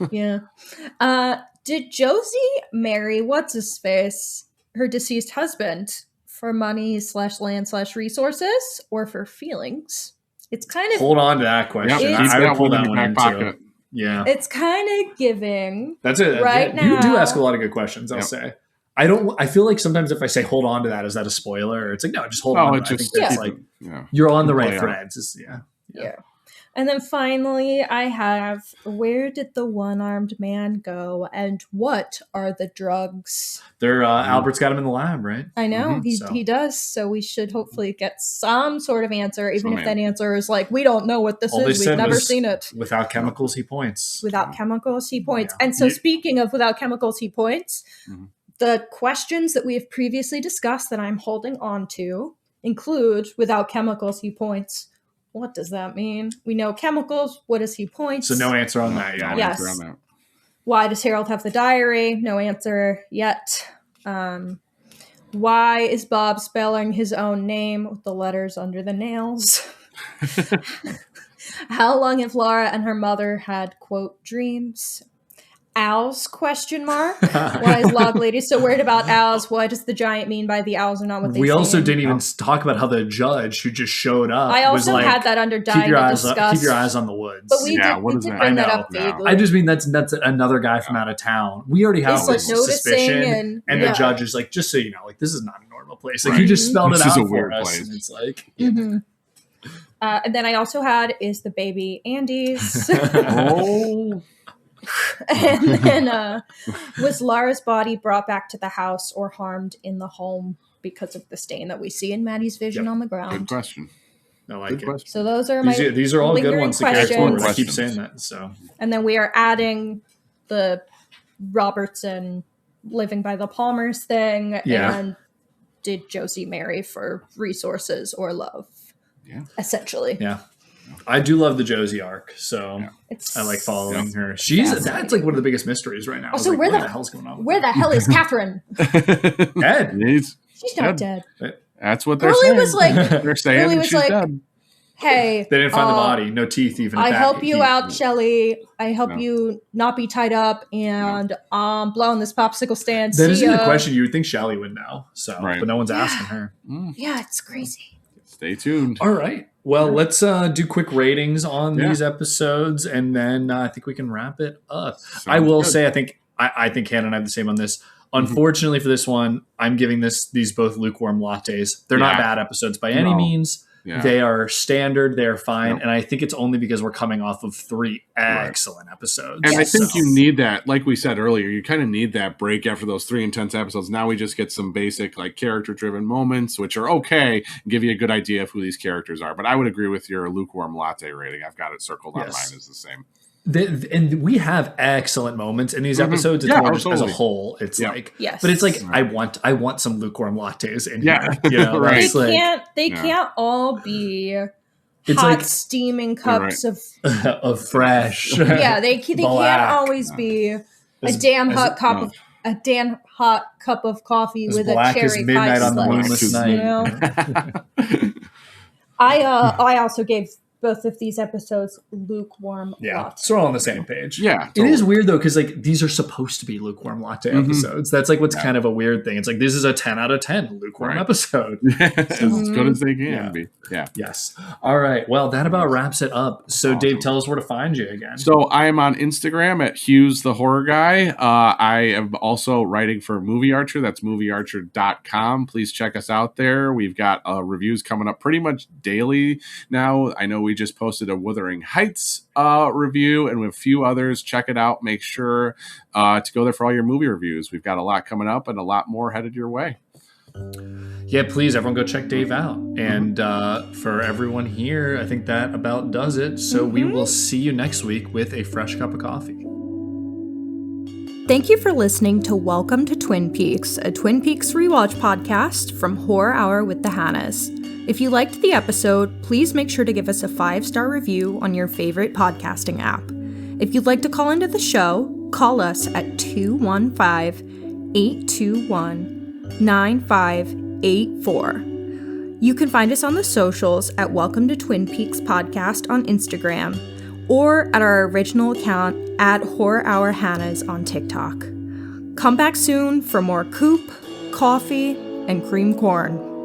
Yeah. Did Josie marry what's his face, her deceased husband, for money / land / resources, or for feelings? It's kind of Hold on to that question. Yep. It's- I would pull in that your one back in too. pocket. Yeah. it's kind of giving. That's it. Right You do now. ask a lot of good questions, I'll Yep. say. I feel like sometimes if I say hold on to that, is that a spoiler? Or it's like, no, just hold No, on. it I think just that's Yeah. like Yeah. you're on the Play right out. threads. Yeah. Yeah. And then finally, I have, where did the one-armed man go, and what are the drugs? They're Albert's got him in the lab, right? I know Mhm. he does, so we should hopefully get some sort of answer, even Some if that answer is like, we don't know what this All they is, we've said never was- seen it. Without chemicals, he points. Without chemicals, he points. Yeah. And so, You- speaking of without chemicals, he points, Mhm. the questions that we have previously discussed that I'm holding on to include without chemicals, he points. What does that mean? We know chemicals. What does he point? So no answer on that yet. No Yes. answer on that. Why does Harold have the diary? No answer yet. Why is Bob spelling his own name with the letters under the nails? How long have Laura and her mother had, quote, dreams? owls, question mark. Why is Log Lady so worried about owls? What does the giant mean by the owls are not what they We say? also didn't even talk about how the judge who just showed up I was also like, had that under Diane to discuss. keep your eyes on the woods. But we did what is bring that? that I up know. vaguely. I just mean that's another guy from out of town. We already have It's like this noticing suspicion, and yeah. the judge is like, just so you know, like this is not a normal place. Like Right. he just spelled This it is out a for weird us, place. and it's like, and then I also had is the baby Andy's. Oh. And then was Lara's body brought back to the house or harmed in the home because of the stain that we see in Maddie's vision on the Good ground? question. I like Good it. question. So those are my These are all good lingering ones to carry forward. I keep questions. saying that. So And then we are adding the Robertson living by the Palmers thing. Yeah. And did Josie marry for resources or love? Yeah. Essentially. yeah. I do love the Josie arc, so It's I like following her. fascinating. That's like one of the biggest mysteries right now. Also, Like, where what the- the hell's going on? with Where her? the hell is Catherine? Dead? She's not dead. That's what they're Hurley saying. was like, They're saying Hurley that was she's like, dead. hey, They didn't find the body. No teeth even. I at that help you heat. out, Shelly. I help No. you not be tied up, and I'm blowing this popsicle stand. That See isn't a ya. question you would think Shelly would know. So, Right. but no one's asking her. Yeah, it's crazy. Stay tuned. All right. Well, let's do quick ratings on Yeah. these episodes, and then I think we can wrap it up. Sounds I will good. say, I think Hanna and I have the same on this. Unfortunately for this one, I'm giving these both lukewarm lattes. They're not Yeah. bad episodes by any No. means. Yeah. They are standard. They are fine. Yep. And I think it's only because we're coming off of 3 excellent episodes. And I think So- you need that, like we said earlier, you kind of need that break after those 3 intense episodes. Now we just get some basic, like, character-driven moments, which are okay, and give you a good idea of who these characters are. But I would agree with your lukewarm latte rating. I've got it circled on Yes. mine as the same. And we have excellent moments in these episodes. It's Yeah, more just as a absolutely. whole. It's Yeah. like, Yes. but it's like I want some lukewarm lattes in Yeah. here. You know, Right. that's They like can't all be It's hot like- steaming cups of of fresh. yeah. They can't Black. always be a As- damn as- hot cup of coffee As with a black as cherry midnight pie on the slice. moonless Black night. You know? I also gave both of these episodes lukewarm Yeah, lattes. so we're all on the same page. Yeah, It is weird though, because like these are supposed to be lukewarm latte episodes. That's like what's kind of a weird thing. It's like this is a 10 out of 10 lukewarm Right. episode. as good as they can Yeah. be. Yeah. Yes. All right. Well, that about wraps it up. So Awesome. Dave, tell us where to find you again. So I am on Instagram at Hughes the Horror Guy. I am also writing for Movie Archer. That's moviearcher.com. Please check us out there. We've got reviews coming up pretty much daily now. I know we just posted a Wuthering Heights review and with a few others. Check it out. Make sure to go there for all your movie reviews. We've got a lot coming up and a lot more headed your way. Yeah, please, everyone go check Dave out. And for everyone here, I think that about does it. So we will see you next week with a fresh cup of coffee. Thank you for listening to Welcome to Twin Peaks, a Twin Peaks rewatch podcast from Horror Hour with the Hannas. If you liked the episode, please make sure to give us a 5-star review on your favorite podcasting app. If you'd like to call into the show, call us at 215-821-9584. You can find us on the socials at Welcome to Twin Peaks Podcast on Instagram or at our original account at Horror Hour Hannas on TikTok. Come back soon for more coop, coffee, and cream corn.